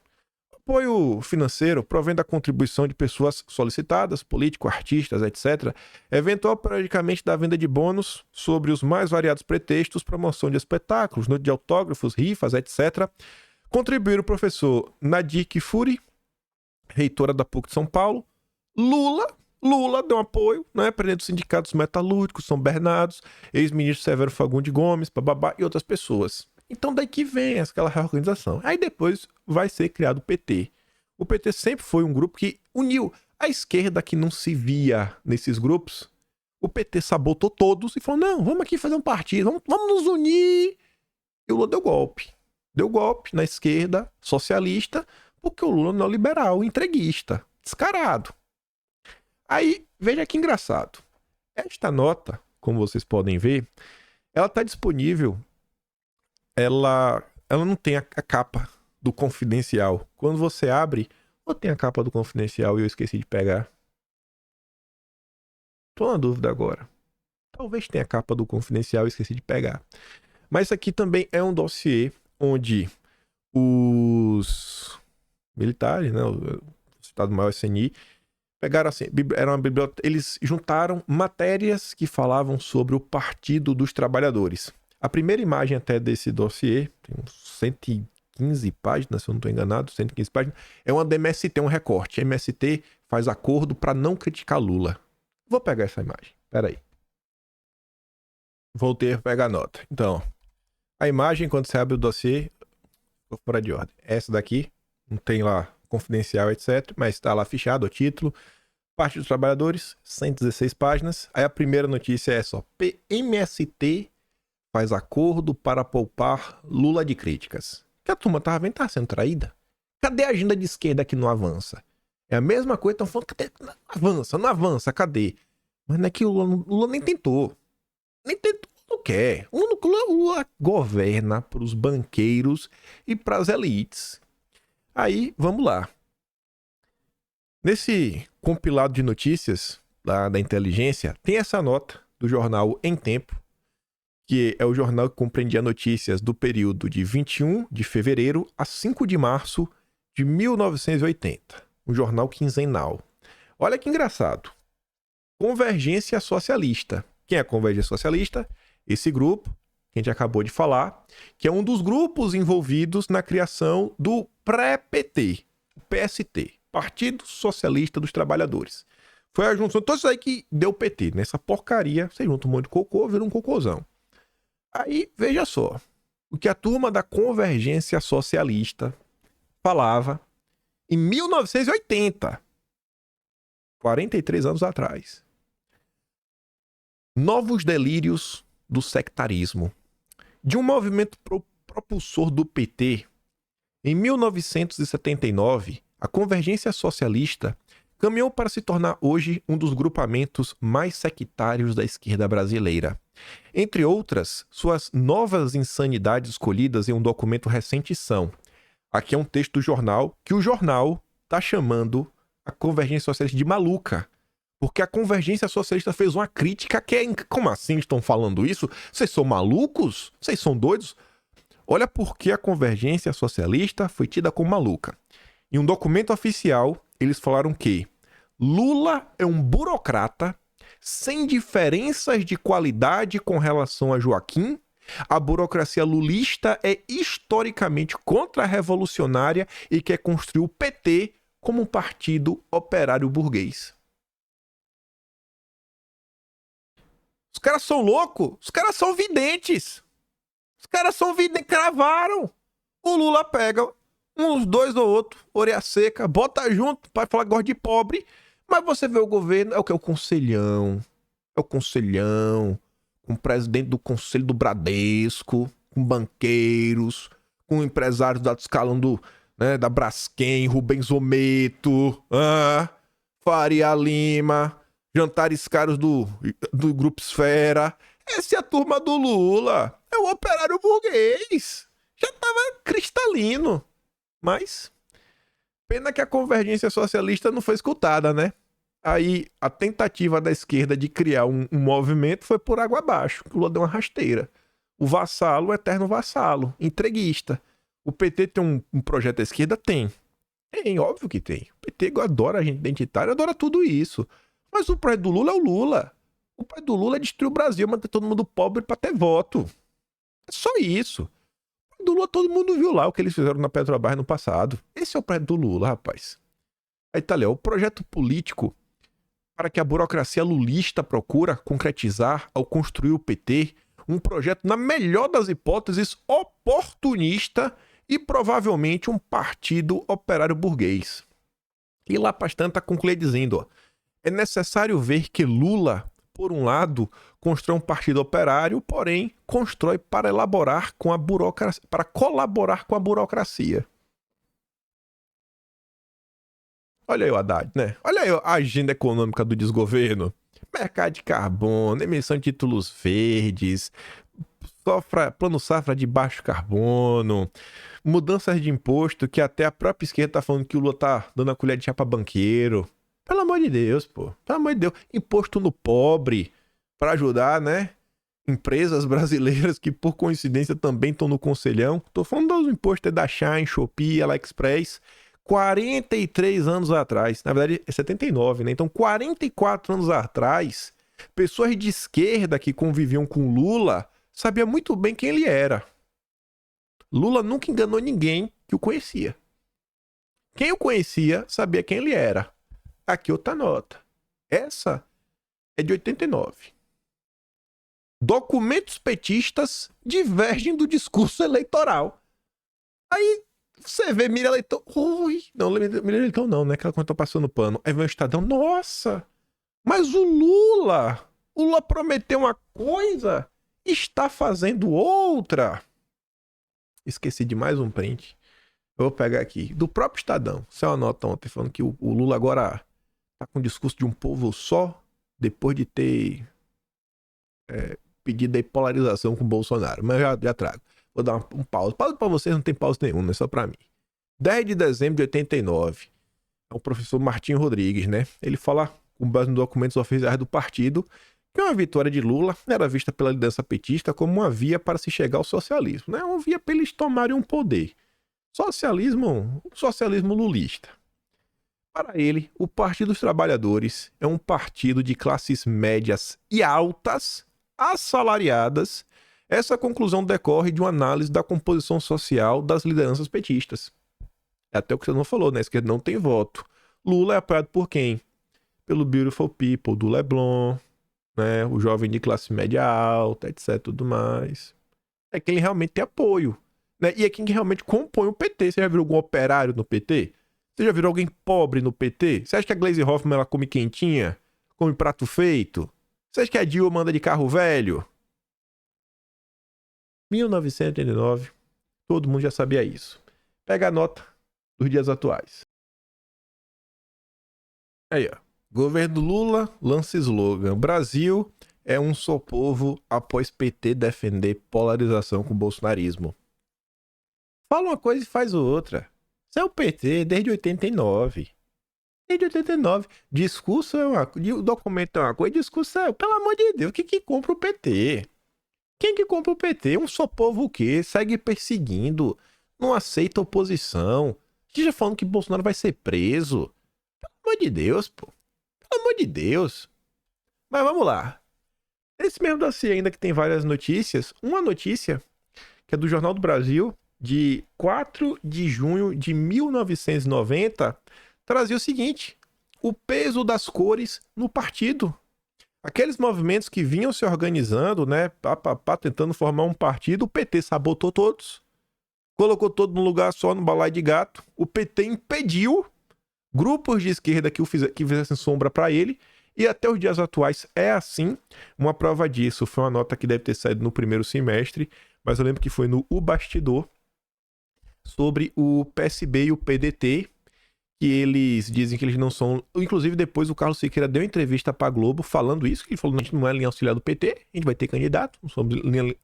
Apoio financeiro provém da contribuição de pessoas solicitadas, políticos, artistas, etc., eventual periodicamente da venda de bônus sobre os mais variados pretextos, promoção de espetáculos, noite de autógrafos, rifas, etc. Contribuíram o professor Nadir Kfouri, reitora da PUC de São Paulo, Lula, Lula deu um apoio, né? Presidente dos sindicatos metalúrgicos, São Bernardo, ex-ministro Severo Fagundes Gomes, bababá, e outras pessoas. Então daí que vem aquela reorganização. Aí depois vai ser criado o PT. O PT sempre foi um grupo que uniu a esquerda que não se via nesses grupos. O PT sabotou todos e falou, não, vamos aqui fazer um partido, vamos nos unir. E o Lula deu golpe. Deu golpe na esquerda socialista, porque o Lula é neoliberal, entreguista, descarado. Aí, veja que engraçado. Esta nota, como vocês podem ver, ela está disponível. Ela não tem a capa do Confidencial. Quando você abre, ou tem a capa do Confidencial e eu esqueci de pegar? Tô na dúvida agora. Talvez tenha a capa do Confidencial e esqueci de pegar. Mas isso aqui também é um dossiê onde os militares, né, o Estado-Maior SNI, pegaram assim, era uma biblioteca, eles juntaram matérias que falavam sobre o Partido dos Trabalhadores. A primeira imagem até desse dossiê, tem uns 115 páginas, se eu não estou enganado, 115 páginas, é uma do MST, um recorte. A MST faz acordo para não criticar Lula. Vou pegar essa imagem, peraí. Voltei a pegar a nota. Então, a imagem, quando você abre o dossiê, ficou fora de ordem. Essa daqui, não tem lá Confidencial, etc. Mas está lá fichado o título. Partido dos Trabalhadores, 116 páginas. Aí a primeira notícia é só: MST faz acordo para poupar Lula de críticas. Que a turma tava vendo, tá sendo traída. Cadê a agenda de esquerda que não avança? É a mesma coisa, estão falando, cadê? Não avança, cadê? Mas não é que o Lula nem tentou. Nem tentou, não quer. O Lula governa para os banqueiros e para as elites. Aí, vamos lá. Nesse compilado de notícias da inteligência, tem essa nota do jornal Em Tempo, que é o jornal que compreendia notícias do período de 21 de fevereiro a 5 de março de 1980. Um jornal quinzenal. Olha que engraçado. Convergência Socialista. Quem é a Convergência Socialista? Esse grupo, que a gente acabou de falar, que é um dos grupos envolvidos na criação do pré-PT, o PST, Partido Socialista dos Trabalhadores. Foi a junção de todos isso aí que deu PT. Nessa porcaria, você junta um monte de cocô, vira um cocôzão. Aí, veja só, o que a turma da Convergência Socialista falava em 1980, 43 anos atrás. Novos delírios do sectarismo. De um movimento propulsor do PT, em 1979, a Convergência Socialista caminhou para se tornar hoje um dos grupamentos mais sectários da esquerda brasileira. Entre outras, suas novas insanidades escolhidas em um documento recente são: aqui é um texto do jornal, que o jornal está chamando a Convergência Socialista de maluca. Porque a Convergência Socialista fez uma crítica que é... Como assim estão falando isso? Vocês são malucos? Vocês são doidos? Olha por que a Convergência Socialista foi tida como maluca. Em um documento oficial, eles falaram que Lula é um burocrata sem diferenças de qualidade com relação a Joaquim. A burocracia lulista é historicamente contra-revolucionária e quer construir o PT como um partido operário burguês. Os caras são loucos, os caras são videntes. Os caras são videntes, cravaram. O Lula pega uns dois ou outro, orelha seca, bota junto para falar que gosta de pobre. Mas você vê o governo, é o que? É o conselhão. É o conselhão, com o presidente do conselho do Bradesco, com banqueiros, com empresários do escalão da Braskem, Rubens Ometo, Faria Lima, jantares caros do Grupo Esfera. Essa é a turma do Lula. É o operário burguês. Já tava cristalino. Mas, pena que a Convergência Socialista não foi escutada, né? Aí, a tentativa da esquerda de criar um movimento foi por água abaixo. O Lula deu uma rasteira. O vassalo, o eterno vassalo, entreguista. O PT tem um projeto da esquerda? Tem. Tem, óbvio que tem. O PT adora a gente identitária, adora tudo isso. Mas o projeto do Lula é o Lula. O projeto do Lula é destruir o Brasil, manter todo mundo pobre pra ter voto. É só isso. O projeto do Lula, todo mundo viu lá o que eles fizeram na Petrobras no passado. Esse é o projeto do Lula, rapaz. Aí tá ali, ó, o projeto político para que a burocracia lulista procura concretizar ao construir o PT, um projeto, na melhor das hipóteses, oportunista e provavelmente um partido operário burguês. E lá Pastan está concluindo dizendo, ó, é necessário ver que Lula, por um lado, constrói um partido operário, porém constrói para elaborar com a burocracia, para colaborar com a burocracia. Olha aí o Haddad, né? Olha aí a agenda econômica do desgoverno. Mercado de carbono, emissão de títulos verdes, plano safra de baixo carbono, mudanças de imposto, que até a própria esquerda tá falando que o Lula tá dando a colher de chá pra banqueiro. Pelo amor de Deus, pô. Pelo amor de Deus. Imposto no pobre, pra ajudar, né? Empresas brasileiras que, por coincidência, também estão no conselhão. Tô falando dos impostos da Shine, Shopee, AliExpress. 43 anos atrás, na verdade é 79, né? Então 44 anos atrás, pessoas de esquerda que conviviam com Lula sabiam muito bem quem ele era. Lula nunca enganou ninguém que o conhecia. Quem o conhecia sabia quem ele era. Aqui outra nota. Essa é de 89. Documentos petistas divergem do discurso eleitoral. Aí você vê Miriam Leitão. Ui, não, Miriam Leitão não, né? Que ela tá passando pano. Aí vem o Estadão. Nossa! Mas o Lula prometeu uma coisa, está fazendo outra. Esqueci de mais um print. Eu vou pegar aqui. Do próprio Estadão. Saiu uma nota ontem falando que o Lula agora tá com o discurso de um povo só, depois de ter pedido a polarização com o Bolsonaro. Mas eu já trago. Vou dar um pause. Pause pra vocês, não tem pause nenhum, não é só pra mim. 10 de dezembro de 89. É o professor Martinho Rodrigues, né? Ele fala, com base nos documentos oficiais do partido, que uma vitória de Lula era vista pela liderança petista como uma via para se chegar ao socialismo, né? Uma via para eles tomarem um poder. Socialismo lulista. Para ele, o Partido dos Trabalhadores é um partido de classes médias e altas, assalariadas. Essa conclusão decorre de uma análise da composição social das lideranças petistas. É até o que você não falou, né? A esquerda não tem voto. Lula é apoiado por quem? Pelo Beautiful People, do Leblon, né? O jovem de classe média alta, etc, tudo mais. É quem realmente tem apoio, né? E é quem realmente compõe o PT. Você já viu algum operário no PT? Você já viu alguém pobre no PT? Você acha que a Gleisi Hoffmann ela come quentinha? Come prato feito? Você acha que a Dilma anda de carro velho? 1989, todo mundo já sabia isso. Pega a nota dos dias atuais. Aí, ó. Governo Lula lança slogan: Brasil é um só povo após PT defender polarização com o bolsonarismo. Fala uma coisa e faz outra. Isso é o PT desde 89. Desde 89. Discurso é uma coisa, documento é uma coisa, discurso é... Pelo amor de Deus, o que compra o PT? Quem que compra o PT? Um só povo o quê? Segue perseguindo. Não aceita oposição. Já falando que Bolsonaro vai ser preso. Pelo amor de Deus, pô. Pelo amor de Deus. Mas vamos lá. Esse mesmo dossiê ainda que tem várias notícias. Uma notícia que é do Jornal do Brasil, de 4 de junho de 1990, trazia o seguinte: o peso das cores no partido. Aqueles movimentos que vinham se organizando, né, tentando formar um partido, o PT sabotou todos, colocou todo num lugar só, no balaio de gato. O PT impediu grupos de esquerda que fizessem sombra para ele, e até os dias atuais é assim. Uma prova disso foi uma nota que deve ter saído no primeiro semestre, mas eu lembro que foi no O Bastidor, sobre o PSB e o PDT, que eles dizem que eles não são... Inclusive, depois o Carlos Siqueira deu entrevista pra Globo falando isso, que ele falou: a gente não é linha auxiliar do PT, a gente vai ter candidato, não somos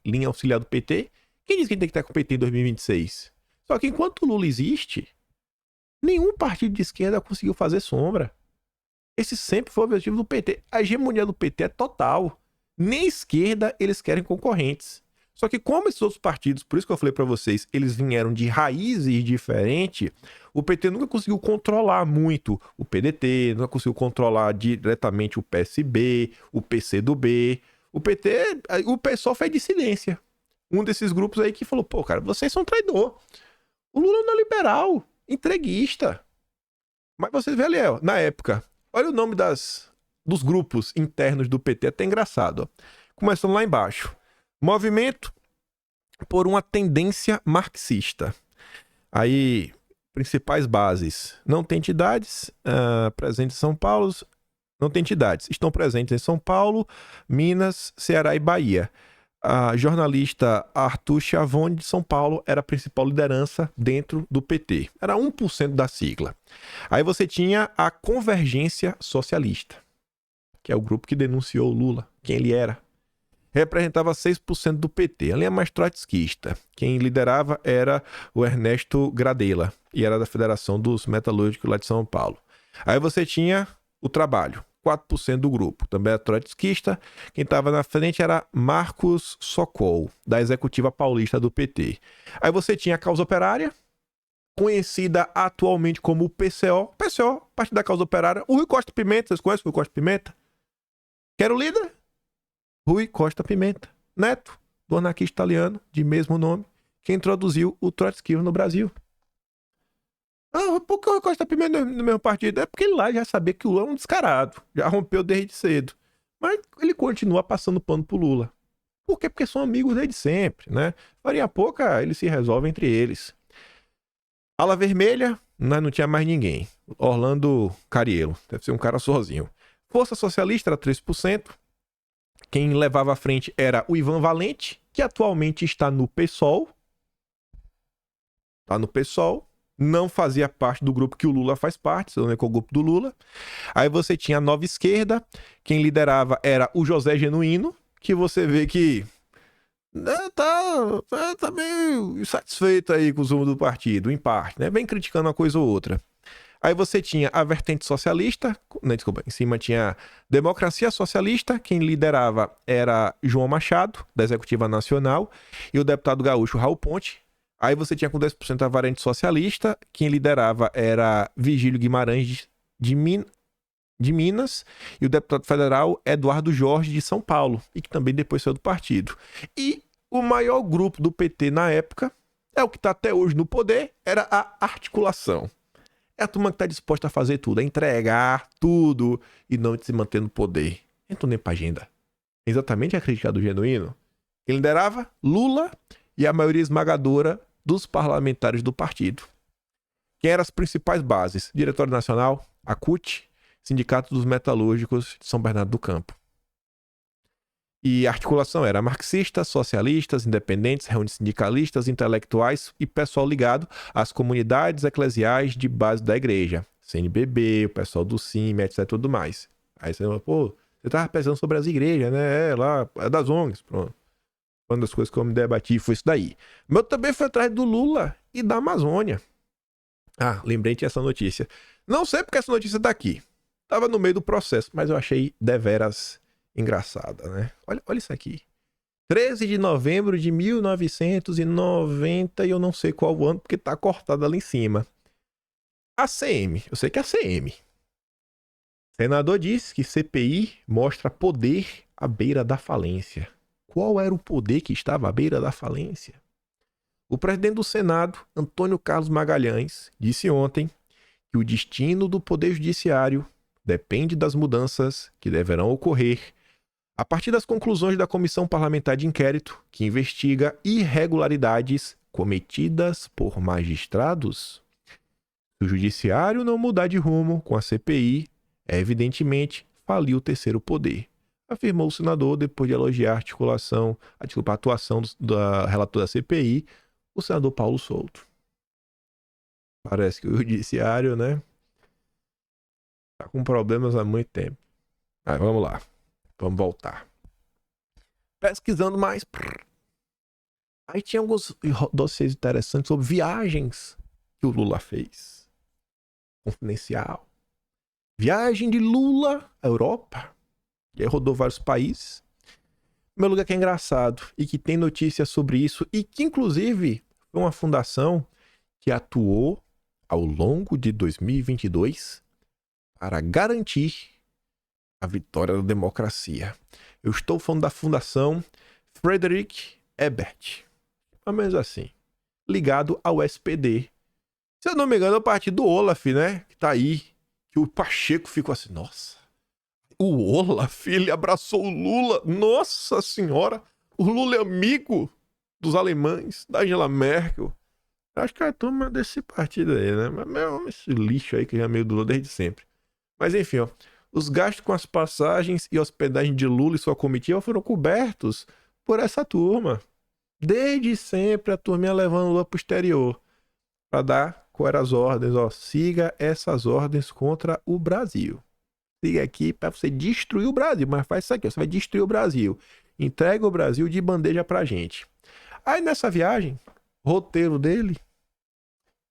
linha auxiliar do PT. Quem diz que a gente tem que estar com o PT em 2026? Só que enquanto o Lula existe, nenhum partido de esquerda conseguiu fazer sombra. Esse sempre foi o objetivo do PT. A hegemonia do PT é total. Nem esquerda eles querem concorrentes. Só que como esses outros partidos, por isso que eu falei pra vocês, eles vieram de raízes diferentes, o PT nunca conseguiu controlar muito o PDT, nunca conseguiu controlar diretamente o PSB, o PCdoB. O PT, o PSOL fez dissidência. Um desses grupos aí que falou: pô, cara, vocês são traidor. O Lula não é liberal, entreguista. Mas vocês vê ali, ó, na época, olha o nome das dos grupos internos do PT. É até engraçado, ó. Começando lá embaixo. Movimento por uma tendência marxista. Aí, principais bases. Não tem entidades presentes em São Paulo. Não tem entidades. Estão presentes em São Paulo, Minas, Ceará e Bahia. A jornalista Arthur Schiavone, de São Paulo, era a principal liderança dentro do PT. Era 1% da sigla. Aí você tinha a Convergência Socialista, que é o grupo que denunciou o Lula, quem ele era. Representava 6% do PT. A linha mais trotskista. Quem liderava era o Ernesto Gradella, e era da Federação dos Metalúrgicos lá de São Paulo. Aí você tinha o Trabalho, 4% do grupo, também era trotskista. Quem estava na frente era Marcos Sokol, da Executiva Paulista do PT. Aí você tinha a Causa Operária, conhecida atualmente como o PCO. PCO, Partido da Causa Operária. O Rui Costa Pimenta, vocês conhecem o Rui Costa Pimenta? Que era o líder? Rui Costa Pimenta, neto do anarquista italiano, de mesmo nome, que introduziu o trotskismo no Brasil. Por que o Rui Costa Pimenta no mesmo partido? É porque ele lá já sabia que o Lula é um descarado. Já rompeu desde cedo. Mas ele continua passando pano pro Lula. Por quê? Porque são amigos desde sempre, né? Farinha pouca, eles se resolvem entre eles. Ala Vermelha, não tinha mais ninguém. Orlando Cariello, deve ser um cara sozinho. Força Socialista era 3%. Quem levava à frente era o Ivan Valente, que atualmente está no PSOL. Está no PSOL. Não fazia parte do grupo que o Lula faz parte, se não é com o grupo do Lula. Aí você tinha a Nova Esquerda, quem liderava era o José Genuíno, que você vê que tá meio insatisfeito aí com os rumos do partido, em parte, né? Vem criticando uma coisa ou outra. Aí você tinha a vertente socialista, em cima tinha Democracia Socialista, quem liderava era João Machado, da Executiva Nacional, e o deputado gaúcho Raul Ponte. Aí você tinha com 10% a variante socialista, quem liderava era Vigílio Guimarães de Minas, e o deputado federal Eduardo Jorge de São Paulo, e que também depois saiu do partido. E o maior grupo do PT na época, é o que está até hoje no poder, era a articulação. É a turma que está disposta a fazer tudo, a entregar tudo e não se manter no poder. Então nem pra agenda. Exatamente a crítica do Genuíno. Quem liderava? Lula e a maioria esmagadora dos parlamentares do partido. Quem eram as principais bases? Diretório Nacional, a CUT, Sindicato dos Metalúrgicos de São Bernardo do Campo. E a articulação era marxistas, socialistas, independentes, reuniões sindicalistas, intelectuais e pessoal ligado às comunidades eclesiais de base da igreja. CNBB, o pessoal do CIM, etc. Tudo mais. Aí você fala, pô, você tava pensando sobre as igrejas, né? Lá, é das ONGs, pronto. Uma das coisas que eu me debati foi isso daí. Mas eu também fui atrás do Lula e da Amazônia. Lembrei dessa notícia. Não sei porque essa notícia tá aqui. Tava no meio do processo, mas eu achei deveras engraçada, né? Olha isso aqui. 13 de novembro de 1990 e eu não sei qual ano, porque tá cortado ali em cima. ACM, eu sei que é ACM. Senador diz que CPI mostra poder à beira da falência. Qual era o poder que estava à beira da falência? O presidente do Senado, Antônio Carlos Magalhães, disse ontem que o destino do Poder Judiciário depende das mudanças que deverão ocorrer a partir das conclusões da Comissão Parlamentar de Inquérito que investiga irregularidades cometidas por magistrados. Se o Judiciário não mudar de rumo com a CPI, evidentemente faliu o terceiro poder, afirmou o senador depois de elogiar a atuação da relatora da CPI, o senador Paulo Souto. Parece que o Judiciário, né, tá com problemas há muito tempo. Vamos lá. Vamos voltar. Pesquisando mais. Aí tinha alguns dossiês interessantes sobre viagens que o Lula fez. Confidencial. Viagem de Lula à Europa. E aí rodou vários países. Meu lugar que é engraçado e que tem notícias sobre isso e que inclusive foi uma fundação que atuou ao longo de 2022 para garantir a vitória da democracia. Eu estou falando da Fundação Friedrich Ebert. Pelo menos assim. Ligado ao SPD. Se eu não me engano, é o partido do Olaf, né? Que tá aí. Que o Pacheco ficou assim, nossa. O Olaf, ele abraçou o Lula. Nossa senhora, o Lula é amigo dos alemães, da Angela Merkel. Acho que a turma desse partido aí, né? Mas meu, esse lixo aí que já é meio do Lula desde sempre. Mas enfim, ó. Os gastos com as passagens e hospedagem de Lula e sua comitiva foram cobertos por essa turma. Desde sempre a turminha levando Lula pro exterior. Pra dar quais eram as ordens, ó. Siga essas ordens contra o Brasil. Siga aqui pra você destruir o Brasil. Mas faz isso aqui, ó. Você vai destruir o Brasil. Entrega o Brasil de bandeja pra gente. Aí nessa viagem, roteiro dele,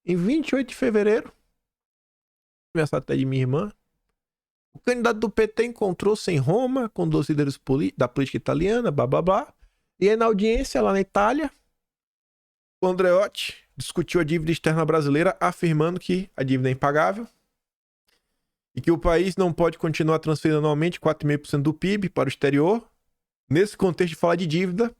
em 28 de fevereiro, aniversário até de minha irmã, o candidato do PT encontrou-se em Roma com 2 líderes da política italiana, blá blá blá. E aí na audiência lá na Itália, o Andreotti discutiu a dívida externa brasileira, afirmando que a dívida é impagável e que o país não pode continuar transferindo anualmente 4,5% do PIB para o exterior. Nesse contexto de falar de dívida,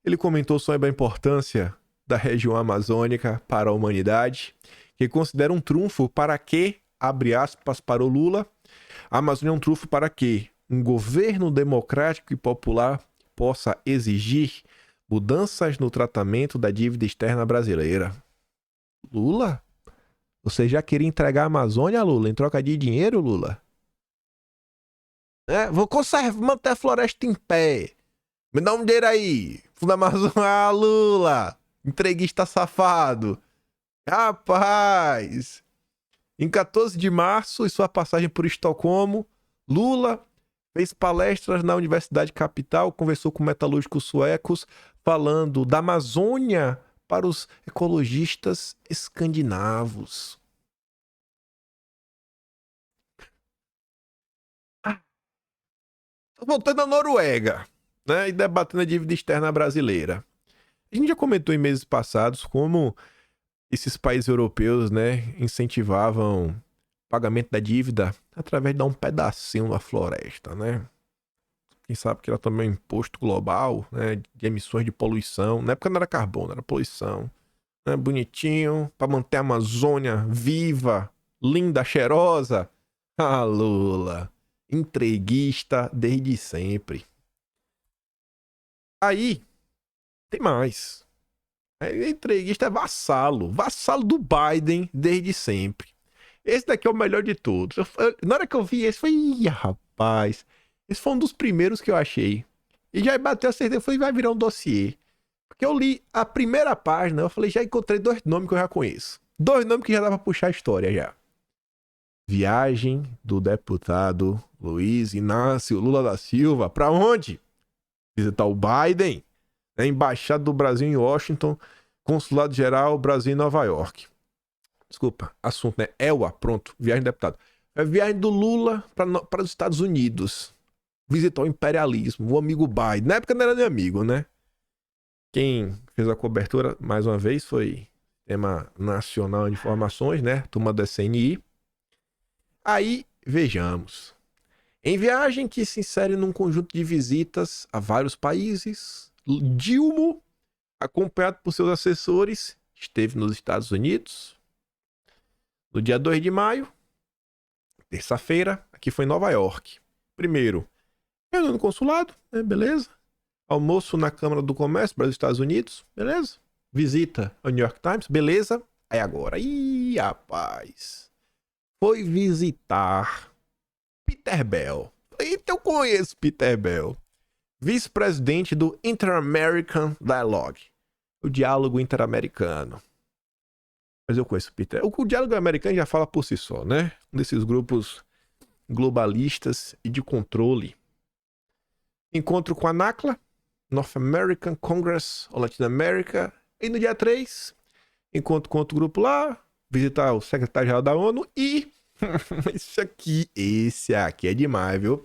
ele comentou sobre a importância da região amazônica para a humanidade, que considera um trunfo para que, abre aspas para o Lula, a Amazônia é um trunfo para que um governo democrático e popular possa exigir mudanças no tratamento da dívida externa brasileira. Lula? Você já queria entregar a Amazônia, Lula, em troca de dinheiro, Lula? Vou manter a floresta em pé. Me dá um dinheiro aí. Fundo Amazônia. Ah, Lula. Entreguista safado. Rapaz. Em 14 de março, em sua passagem por Estocolmo, Lula fez palestras na Universidade Capital, conversou com metalúrgicos suecos, falando da Amazônia para os ecologistas escandinavos. Voltando à Noruega, né, e debatendo a dívida externa brasileira. A gente já comentou em meses passados como esses países europeus, né, incentivavam o pagamento da dívida através de dar um pedacinho da floresta, né? Quem sabe que era também um imposto global, né, de emissões de poluição. Na época não era carbono, era poluição. Né, bonitinho, para manter a Amazônia viva, linda, cheirosa. Ah, Lula, entreguista desde sempre. Aí, tem mais. Entreguista é vassalo do Biden desde sempre. Esse daqui é o melhor de todos. Na hora que eu vi esse, foi, ih, rapaz, esse foi um dos primeiros que eu achei. E já bateu a certeza, foi, vai virar um dossiê. Porque eu li a primeira página, eu falei, já encontrei 2 nomes que eu já conheço. 2 nomes que já dá pra puxar a história já. Viagem do deputado Luiz Inácio Lula da Silva. Pra onde? Visitar o Biden. A Embaixada do Brasil em Washington, Consulado Geral Brasil em Nova York. Desculpa, assunto, né? Pronto, viagem do deputado. É viagem do Lula para os Estados Unidos. Visitar o imperialismo, o amigo Biden. Na época não era nem amigo, né? Quem fez a cobertura, mais uma vez, foi Sistema Nacional de Informações, né? Turma do SNI. Aí, vejamos. Em viagem que se insere num conjunto de visitas a vários países, Dilma, acompanhado por seus assessores, esteve nos Estados Unidos. No dia 2 de maio, terça-feira, aqui foi em Nova York. Primeiro, reunião no consulado, né, beleza. Almoço na Câmara do Comércio, Brasil e Estados Unidos, beleza. Visita ao New York Times, beleza. Aí agora, ih, rapaz, foi visitar Peter Bell. Eita, eu conheço Peter Bell. Vice-presidente do Inter-American Dialogue, o diálogo interamericano. Mas eu conheço o Peter. O diálogo americano já fala por si só, né? Um desses grupos globalistas e de controle. Encontro com a NACLA, North American Congress of Latin America. E no dia 3, encontro com outro grupo lá, visitar o secretário-geral da ONU e... esse aqui é demais, viu?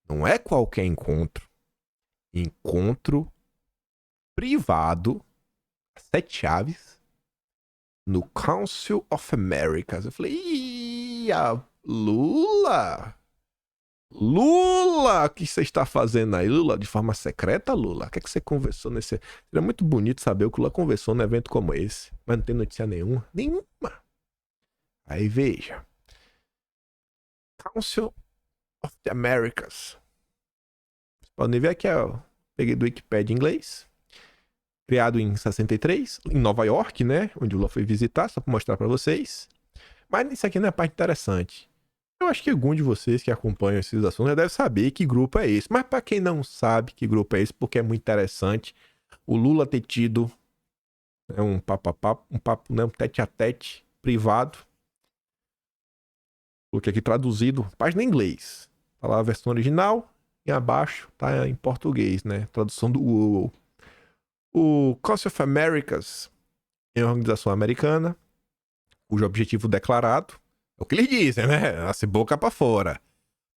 Não é qualquer encontro. Encontro privado, 7 chaves, no Council of Americas. Eu falei, ia, Lula, o que você está fazendo aí, Lula? De forma secreta, Lula? O que é que você conversou nesse... Seria muito bonito saber o que o Lula conversou num evento como esse, mas não tem notícia nenhuma. Aí veja, Council of the Americas. Vocês podem ver aqui, ó. Peguei do Wikipedia em inglês. Criado em 63, em Nova York, né? Onde o Lula foi visitar, só para mostrar para vocês. Mas isso aqui não é a parte interessante. Eu acho que algum de vocês que acompanham esses assuntos já deve saber que grupo é esse. Mas para quem não sabe que grupo é esse, porque é muito interessante, o Lula ter tido um papo, né, um tete-a-tete privado. Coloquei aqui traduzido, página em inglês. Tá lá a versão original e abaixo tá em português, né? Tradução do Google. O Council of Americas é uma organização americana cujo objetivo declarado é o que eles dizem, né? Assim, boca para fora.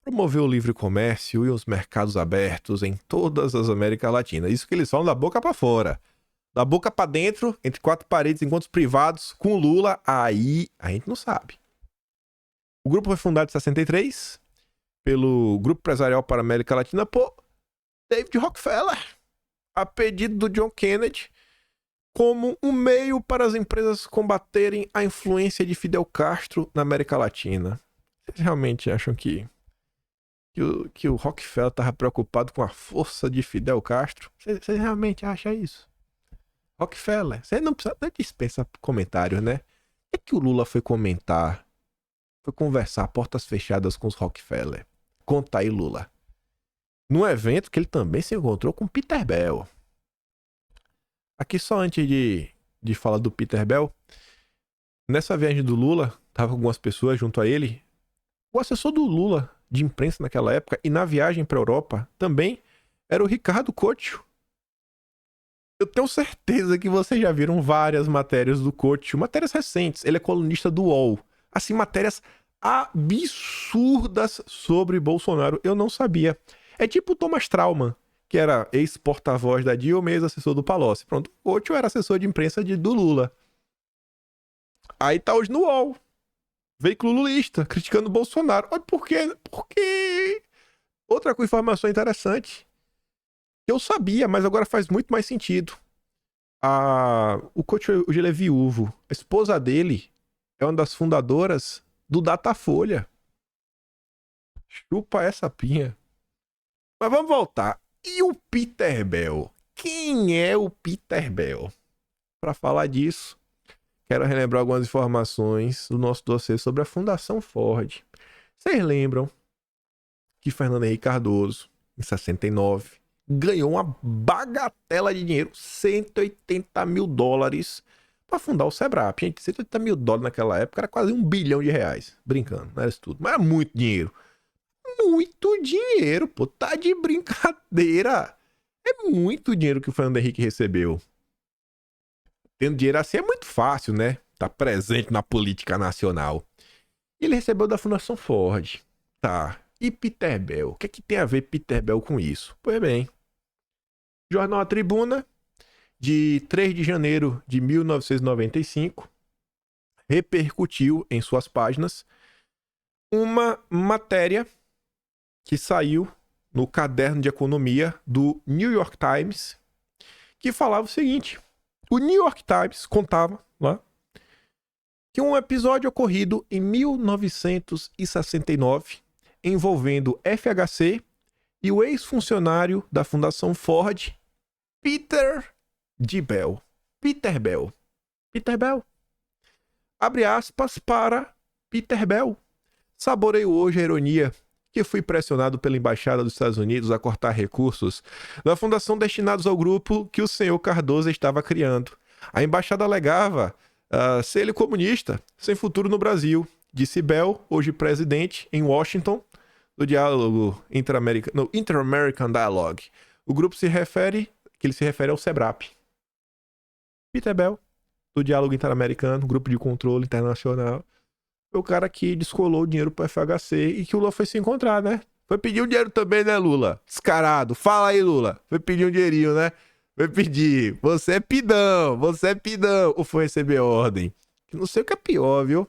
Promover o livre comércio e os mercados abertos em todas as Américas Latinas. Isso que eles falam da boca para fora. Da boca para dentro, entre quatro paredes, encontros privados, com o Lula, aí a gente não sabe. O grupo foi fundado em 63 pelo Grupo Empresarial para a América Latina por David Rockefeller, a pedido do John Kennedy, como um meio para as empresas combaterem a influência de Fidel Castro na América Latina. Vocês realmente acham que o Rockefeller estava preocupado com a força de Fidel Castro? Vocês realmente acham isso? Rockefeller, você não precisa dispensar comentários, né? O que o Lula foi comentar? Foi conversar a portas fechadas com os Rockefeller. Conta aí, Lula. Num evento que ele também se encontrou com Peter Bell. Aqui só antes de falar do Peter Bell, nessa viagem do Lula, tava com algumas pessoas junto a ele. O assessor do Lula de imprensa naquela época e na viagem para a Europa também era o Ricardo Couto. Eu tenho certeza que vocês já viram várias matérias do Couto, matérias recentes. Ele é colunista do UOL. Assim, matérias absurdas sobre Bolsonaro. Eu não sabia. É tipo o Thomas Trauman, que era ex-porta-voz da Dilma, ex-assessor do Palocci. Pronto, o Couto era assessor de imprensa do Lula. Aí tá hoje no UOL. Veículo lulista, criticando o Bolsonaro. Olha por quê? Porque... Outra informação interessante. Eu sabia, mas agora faz muito mais sentido. O Couto hoje ele é viúvo. A esposa dele é uma das fundadoras do Datafolha. Chupa essa pinha. Mas vamos voltar. E o Peter Bell? Quem é o Peter Bell? Para falar disso, quero relembrar algumas informações do nosso dossiê sobre a Fundação Ford. Vocês lembram que Fernando Henrique Cardoso, em 69, ganhou uma bagatela de dinheiro, $180 mil, para fundar o Sebrap. Gente, $180 mil naquela época era quase R$1 bilhão. Brincando, não era isso tudo, mas era muito dinheiro. Muito dinheiro, pô, tá de brincadeira. É muito dinheiro que o Fernando Henrique recebeu. Tendo dinheiro assim é muito fácil, né? Tá presente na política nacional. Ele recebeu da Fundação Ford. Tá. E Peter Bell? O que é que tem a ver Peter Bell com isso? Pois bem. Jornal A Tribuna, de 3 de janeiro de 1995, repercutiu em suas páginas uma matéria que saiu no caderno de economia do New York Times, que falava o seguinte: o New York Times contava lá que um episódio ocorrido em 1969 envolvendo FHC e o ex-funcionário da Fundação Ford, Peter Bell. Peter Bell. Peter Bell. Abre aspas para Peter Bell. Saboreio hoje a ironia que fui pressionado pela Embaixada dos Estados Unidos a cortar recursos da fundação destinados ao grupo que o senhor Cardoso estava criando. A embaixada alegava ser ele comunista, sem futuro no Brasil, disse Bell, hoje presidente, em Washington, do diálogo Inter-American Dialogue. O grupo ele se refere ao Sebrap. Peter Bell, do diálogo interamericano, grupo de controle internacional, foi o cara que descolou o dinheiro pro FHC e que o Lula foi se encontrar, né? Foi pedir um dinheiro também, né, Lula? Descarado. Fala aí, Lula. Foi pedir um dinheirinho, né? Foi pedir. Você é pidão. Ou foi receber ordem? Não sei o que é pior, viu?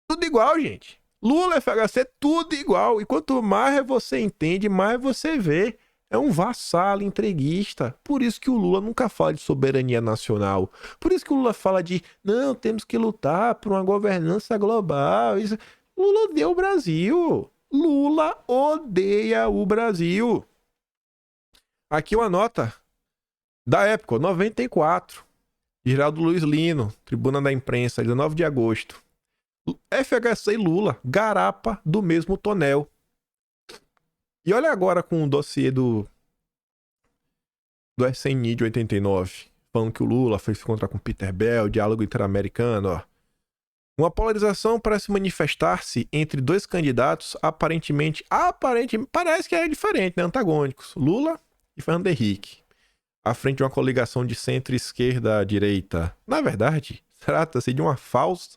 Tudo igual, gente. Lula, FHC, tudo igual. E quanto mais você entende, mais você vê. É um vassalo entreguista. Por isso que o Lula nunca fala de soberania nacional. Por isso que o Lula fala de, não, temos que lutar por uma governança global. Isso... Lula odeia o Brasil. Lula odeia o Brasil. Aqui uma nota da época, 94. Geraldo Luiz Lino, Tribuna da Imprensa, 19 de agosto. FHC e Lula, garapa do mesmo tonel. E olha agora com o dossiê do SNI de 89, falando que o Lula foi se encontrar com Peter Bell, diálogo interamericano, ó. Uma polarização parece manifestar-se entre dois candidatos aparentemente, parece que é diferente, né? Antagônicos, Lula e Fernando Henrique, à frente de uma coligação de centro-esquerda-direita. Na verdade, trata-se de uma falsa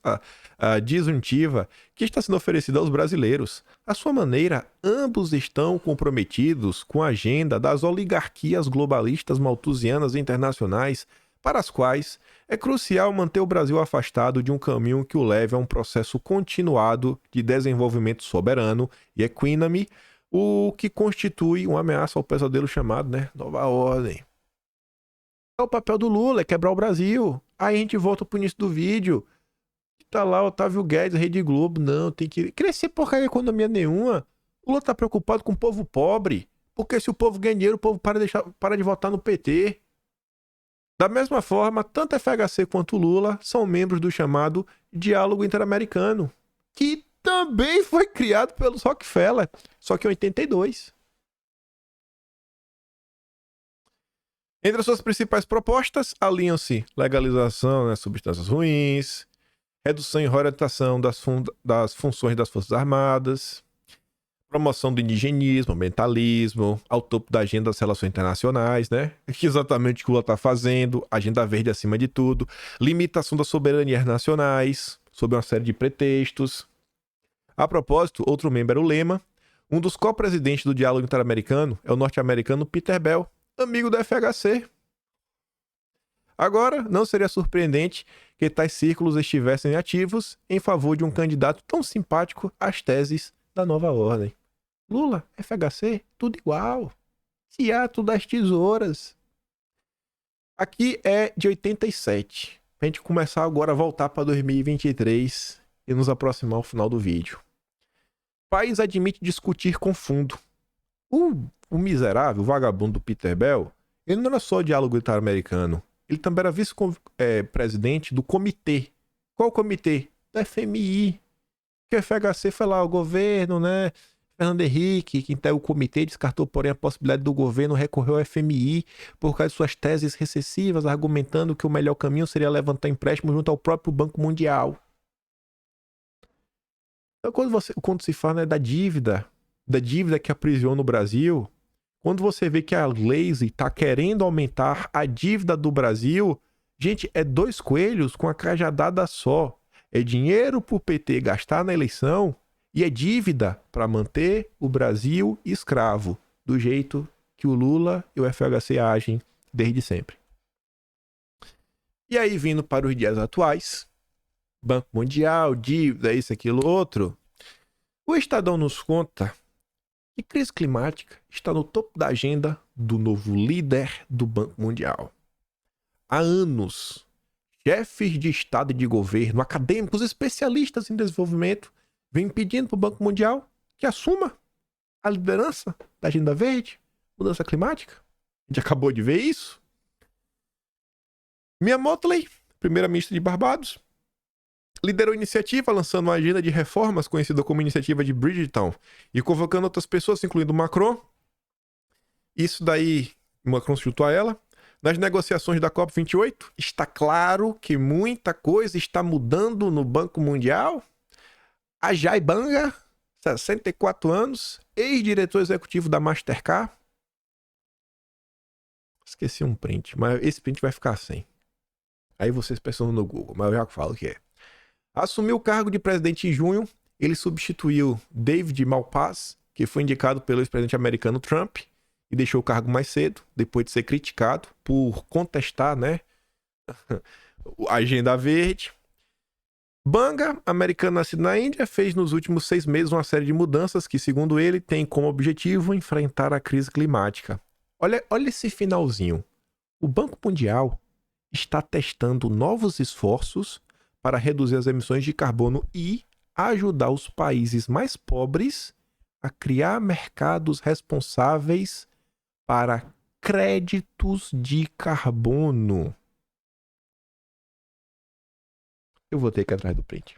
disjuntiva que está sendo oferecida aos brasileiros. À sua maneira, ambos estão comprometidos com a agenda das oligarquias globalistas malthusianas internacionais, para as quais é crucial manter o Brasil afastado de um caminho que o leve a um processo continuado de desenvolvimento soberano e equínime, o que constitui uma ameaça ao pesadelo chamado, né, Nova Ordem. O papel do Lula é quebrar o Brasil. Aí a gente volta pro início do vídeo. Tá lá Otávio Guedes, Rede Globo. Não, tem que crescer porcaria de economia nenhuma. O Lula tá preocupado com o povo pobre. Porque se o povo ganha dinheiro, o povo para de votar no PT. Da mesma forma, tanto a FHC quanto o Lula são membros do chamado Diálogo Interamericano, que também foi criado pelos Rockefeller, só que em 82. Entre as suas principais propostas, alinham-se legalização das substâncias ruins, redução e reorientação das funções das Forças Armadas, promoção do indigenismo, ambientalismo, ao topo da agenda das relações internacionais, né? Que exatamente o que o Lula está fazendo, agenda verde acima de tudo, limitação das soberanias nacionais, sob uma série de pretextos. A propósito, outro membro era o Lema. Um dos co-presidentes do Diálogo Interamericano é o norte-americano Peter Bell, amigo do FHC. Agora, não seria surpreendente que tais círculos estivessem ativos em favor de um candidato tão simpático às teses da nova ordem. Lula, FHC, tudo igual. Teatro das tesouras. Aqui é de 87. Pra gente começar agora a voltar para 2023 e nos aproximar ao final do vídeo. País admite discutir com fundo. O miserável, o vagabundo do Peter Bell, ele não era só diálogo interamericano. Ele também era vice-presidente do comitê. Qual comitê? Do FMI. Que o FHC foi lá, o governo, né? Fernando Henrique, que integra o comitê, descartou, porém, a possibilidade do governo recorrer ao FMI por causa de suas teses recessivas, argumentando que o melhor caminho seria levantar empréstimo junto ao próprio Banco Mundial. Então, quando se fala, né, da dívida que aprisiona o Brasil, quando você vê que a Glaze está querendo aumentar a dívida do Brasil, gente, é dois coelhos com a cajadada só. É dinheiro para o PT gastar na eleição e é dívida para manter o Brasil escravo, do jeito que o Lula e o FHC agem desde sempre. E aí, vindo para os dias atuais, Banco Mundial, dívida, isso, aquilo, outro, o Estadão nos conta que crise climática está no topo da agenda do novo líder do Banco Mundial. Há anos, chefes de Estado e de governo, acadêmicos, especialistas em desenvolvimento, vêm pedindo para o Banco Mundial que assuma a liderança da agenda verde, mudança climática. A gente acabou de ver isso. Mia Mottley, primeira-ministra de Barbados, liderou a iniciativa lançando uma agenda de reformas conhecida como Iniciativa de Bridgetown e convocando outras pessoas, incluindo Macron. Isso daí, Macron se juntou a ela. Nas negociações da COP28, está claro que muita coisa está mudando no Banco Mundial. Ajay Banga, 64 anos, ex-diretor executivo da Mastercard. Esqueci um print, mas esse print vai ficar sem. Aí vocês pensam no Google, mas eu já falo o que é. Assumiu o cargo de presidente em junho. Ele substituiu David Malpass, que foi indicado pelo ex-presidente americano Trump, e deixou o cargo mais cedo, depois de ser criticado por contestar, né, a agenda verde. Banga, americano nascido na Índia, fez nos últimos 6 meses uma série de mudanças que, segundo ele, tem como objetivo enfrentar a crise climática. Olha esse finalzinho. O Banco Mundial está testando novos esforços para reduzir as emissões de carbono e ajudar os países mais pobres a criar mercados responsáveis para créditos de carbono. Eu vou ter que ir atrás do print.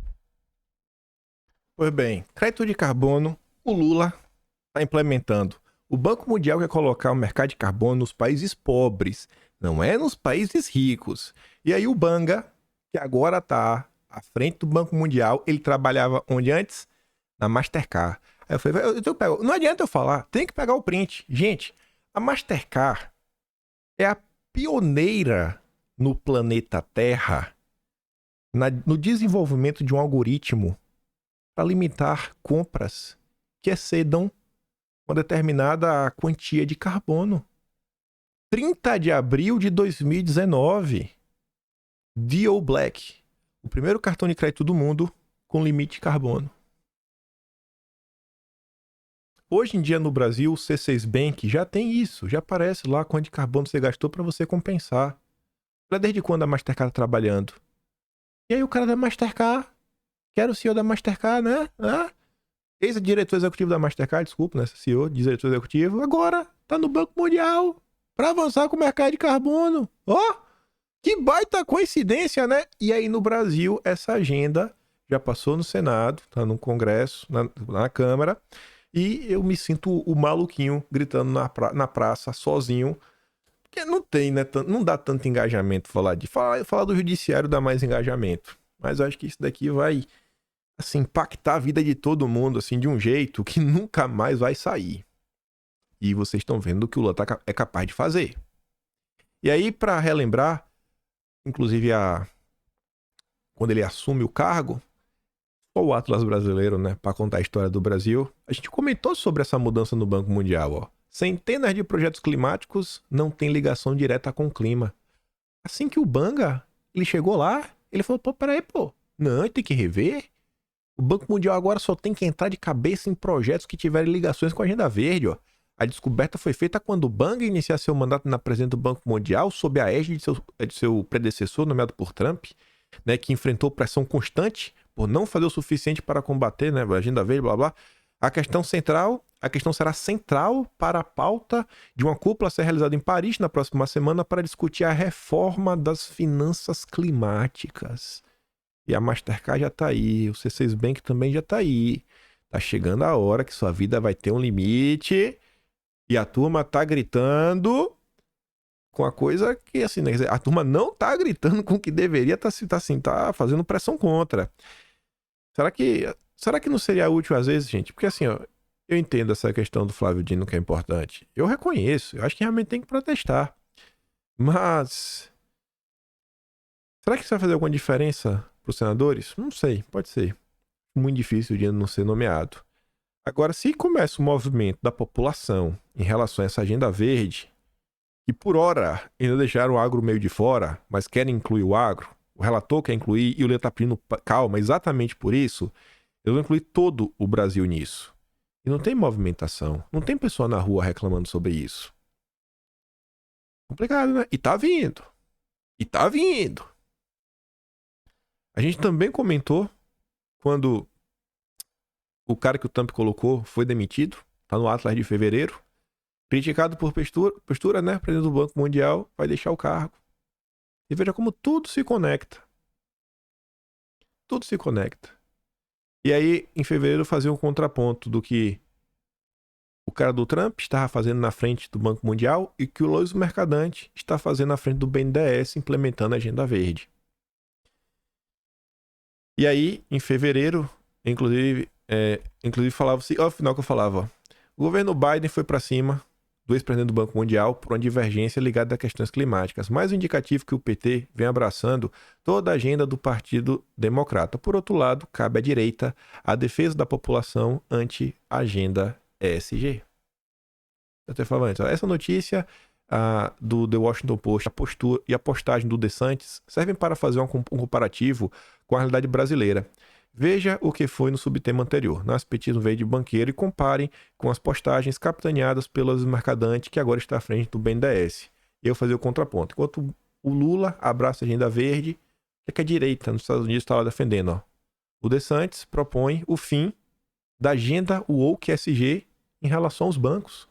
Pois bem, crédito de carbono, o Lula está implementando. O Banco Mundial quer colocar o mercado de carbono nos países pobres, não é nos países ricos. E aí o Banga, que agora está à frente do Banco Mundial, ele trabalhava onde antes? Na Mastercard. Aí eu falei, não adianta eu falar, tem que pegar o print. Gente, a Mastercard é a pioneira no planeta Terra no desenvolvimento de um algoritmo para limitar compras que excedam uma determinada quantia de carbono. 30 de abril de 2019, DO Black, o primeiro cartão de crédito do mundo com limite de carbono. Hoje em dia no Brasil, o C6 Bank já tem isso, já aparece lá quanto de carbono você gastou para você compensar. Olha desde quando a Mastercard está trabalhando. E aí o cara da Mastercard, que era o CEO da Mastercard, né? Ex-diretor executivo da Mastercard, desculpa, né? CEO, diretor executivo, agora tá no Banco Mundial para avançar com o mercado de carbono. Que baita coincidência, né? E aí no Brasil, essa agenda já passou no Senado, tá no Congresso, na Câmara, e eu me sinto o maluquinho gritando na praça, sozinho, porque não tem, né? Não dá tanto engajamento falar do judiciário dá mais engajamento. Mas eu acho que isso daqui vai, assim, impactar a vida de todo mundo, assim, de um jeito que nunca mais vai sair. E vocês estão vendo o que o Lula é capaz de fazer. E aí, para relembrar, inclusive quando ele assume o cargo, só o Atlas brasileiro, né, para contar a história do Brasil, a gente comentou sobre essa mudança no Banco Mundial, Centenas de projetos climáticos não têm ligação direta com o clima. Assim que o Banga, ele chegou lá, ele falou, peraí, não, tem que rever. O Banco Mundial agora só tem que entrar de cabeça em projetos que tiverem ligações com a Agenda Verde, A descoberta foi feita quando o Banga iniciar seu mandato na presidência do Banco Mundial, sob a égide de seu predecessor, nomeado por Trump, né, que enfrentou pressão constante por não fazer o suficiente para combater, né, a Agenda Verde, blá blá. A questão será central para a pauta de uma cúpula a ser realizada em Paris na próxima semana para discutir a reforma das finanças climáticas. E a Mastercard já está aí, o C6 Bank também já está aí. Tá chegando a hora que sua vida vai ter um limite e a turma tá gritando com a coisa que, assim, né, a turma não tá gritando com o que deveria tá fazendo pressão contra. Será que não seria útil às vezes, gente? Porque assim, eu entendo essa questão do Flávio Dino que é importante. Eu reconheço, eu acho que realmente tem que protestar. Mas será que isso vai fazer alguma diferença para os senadores? Não sei, pode ser. Muito difícil o Dino não ser nomeado. Agora, se começa o movimento da população em relação a essa agenda verde, e por hora ainda deixaram o agro meio de fora, mas querem incluir o agro, o relator quer incluir e o Lula tá pedindo calma exatamente por isso, eles vão incluir todo o Brasil nisso. E não tem movimentação, não tem pessoa na rua reclamando sobre isso. Complicado, né? E tá vindo. A gente também comentou quando o cara que o Trump colocou foi demitido, tá no Atlas de fevereiro, criticado por postura, né? Presidente do Banco Mundial vai deixar o cargo. E veja como tudo se conecta. Tudo se conecta. E aí, em fevereiro, fazia um contraponto do que o cara do Trump estava fazendo na frente do Banco Mundial e que o Luiz Mercadante está fazendo na frente do BNDES, implementando a Agenda Verde. E aí, em fevereiro, inclusive falava assim, ao final que eu falava, o governo Biden foi para cima do ex-presidente do Banco Mundial por uma divergência ligada a questões climáticas, mais um indicativo que o PT vem abraçando toda a agenda do Partido Democrata. Por outro lado, cabe à direita a defesa da população ante a agenda ESG. Eu até falava antes, essa notícia do The Washington Post e a postagem do DeSantis servem para fazer um comparativo com a realidade brasileira. Veja o que foi no subtema anterior, no aspetismo veio de banqueiro, e comparem com as postagens capitaneadas pelos mercadantes que agora está à frente do BNDES. E eu fazia o contraponto. Enquanto o Lula abraça a agenda verde, é que a direita nos Estados Unidos está lá defendendo. O DeSantis propõe o fim da agenda woke SG em relação aos bancos.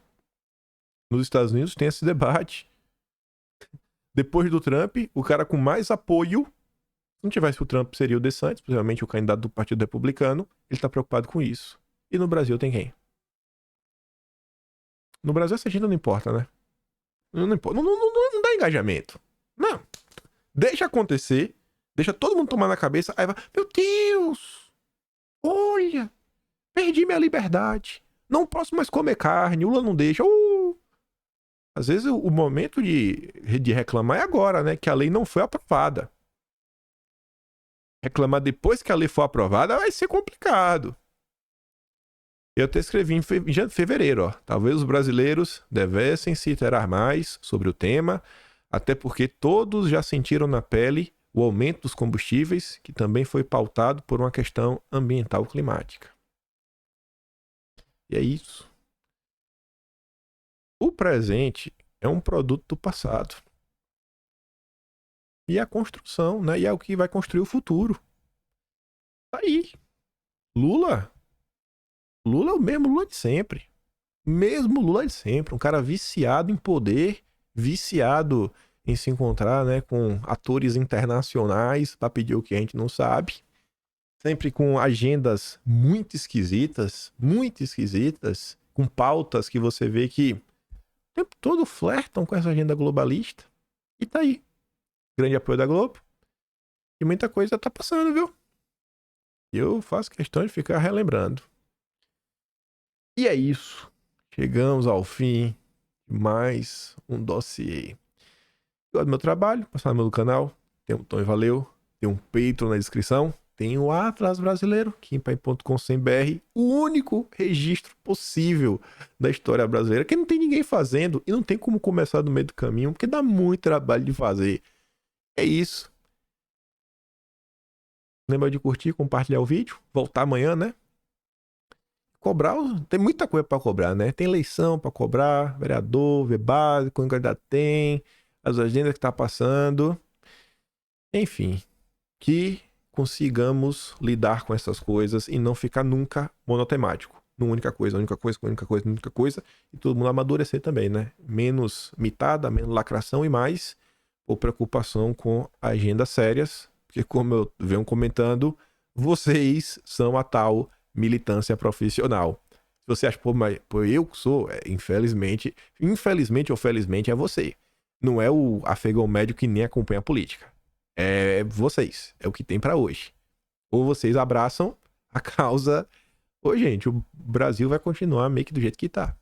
Nos Estados Unidos tem esse debate. Depois do Trump, o cara com mais apoio, se não tivesse o Trump, seria o DeSantis, possivelmente o candidato do Partido Republicano. Ele tá preocupado com isso. E no Brasil tem quem? No Brasil essa agenda não importa, né? Não importa. Não dá engajamento. Não. Deixa acontecer. Deixa todo mundo tomar na cabeça. Aí vai, meu Deus! Olha! Perdi minha liberdade. Não posso mais comer carne. O Lula não deixa. Às vezes o momento de reclamar é agora, né? Que a lei não foi aprovada. Reclamar depois que a lei for aprovada vai ser complicado. Eu até escrevi em fevereiro, ó. Talvez os brasileiros devessem se interar mais sobre o tema, até porque todos já sentiram na pele o aumento dos combustíveis, que também foi pautado por uma questão ambiental climática. E é isso. O presente é um produto do passado. E a construção, né? E é o que vai construir o futuro. Tá aí. Lula é o mesmo Lula de sempre. Mesmo Lula de sempre. Um cara viciado em poder, viciado em se encontrar, né, com atores internacionais para pedir o que a gente não sabe. Sempre com agendas muito esquisitas, com pautas que você vê que o tempo todo flertam com essa agenda globalista. E tá aí. Grande apoio da Globo. E muita coisa tá passando, viu? E eu faço questão de ficar relembrando. E é isso. Chegamos ao fim de mais um dossiê. Gosta do meu trabalho? Passa no meu canal. Tem um Tom e Valeu. Tem um Patreon na descrição. Tem o Atlas Brasileiro, kimpai.com.br, o único registro possível da história brasileira, que não tem ninguém fazendo e não tem como começar do meio do caminho, porque dá muito trabalho de fazer. É isso. Lembra de curtir, compartilhar o vídeo, voltar amanhã, né? Cobrar, tem muita coisa pra cobrar, né? Tem eleição pra cobrar, vereador, ver básico, ainda tem, as agendas que tá passando. Enfim, que consigamos lidar com essas coisas e não ficar nunca monotemático. Numa única coisa, e todo mundo amadurecer também, né? Menos mitada, menos lacração e mais ou preocupação com agendas sérias, porque como eu venho comentando, vocês são a tal militância profissional. Se você acha, mas eu que sou, infelizmente ou felizmente é você. Não é o afegão médio que nem acompanha a política. É vocês. É o que tem pra hoje. Ou vocês abraçam a causa. Ô, gente, o Brasil vai continuar meio que do jeito que tá.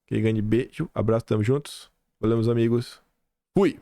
Aquele grande beijo, abraço, tamo juntos. Valeu, meus amigos. Fui!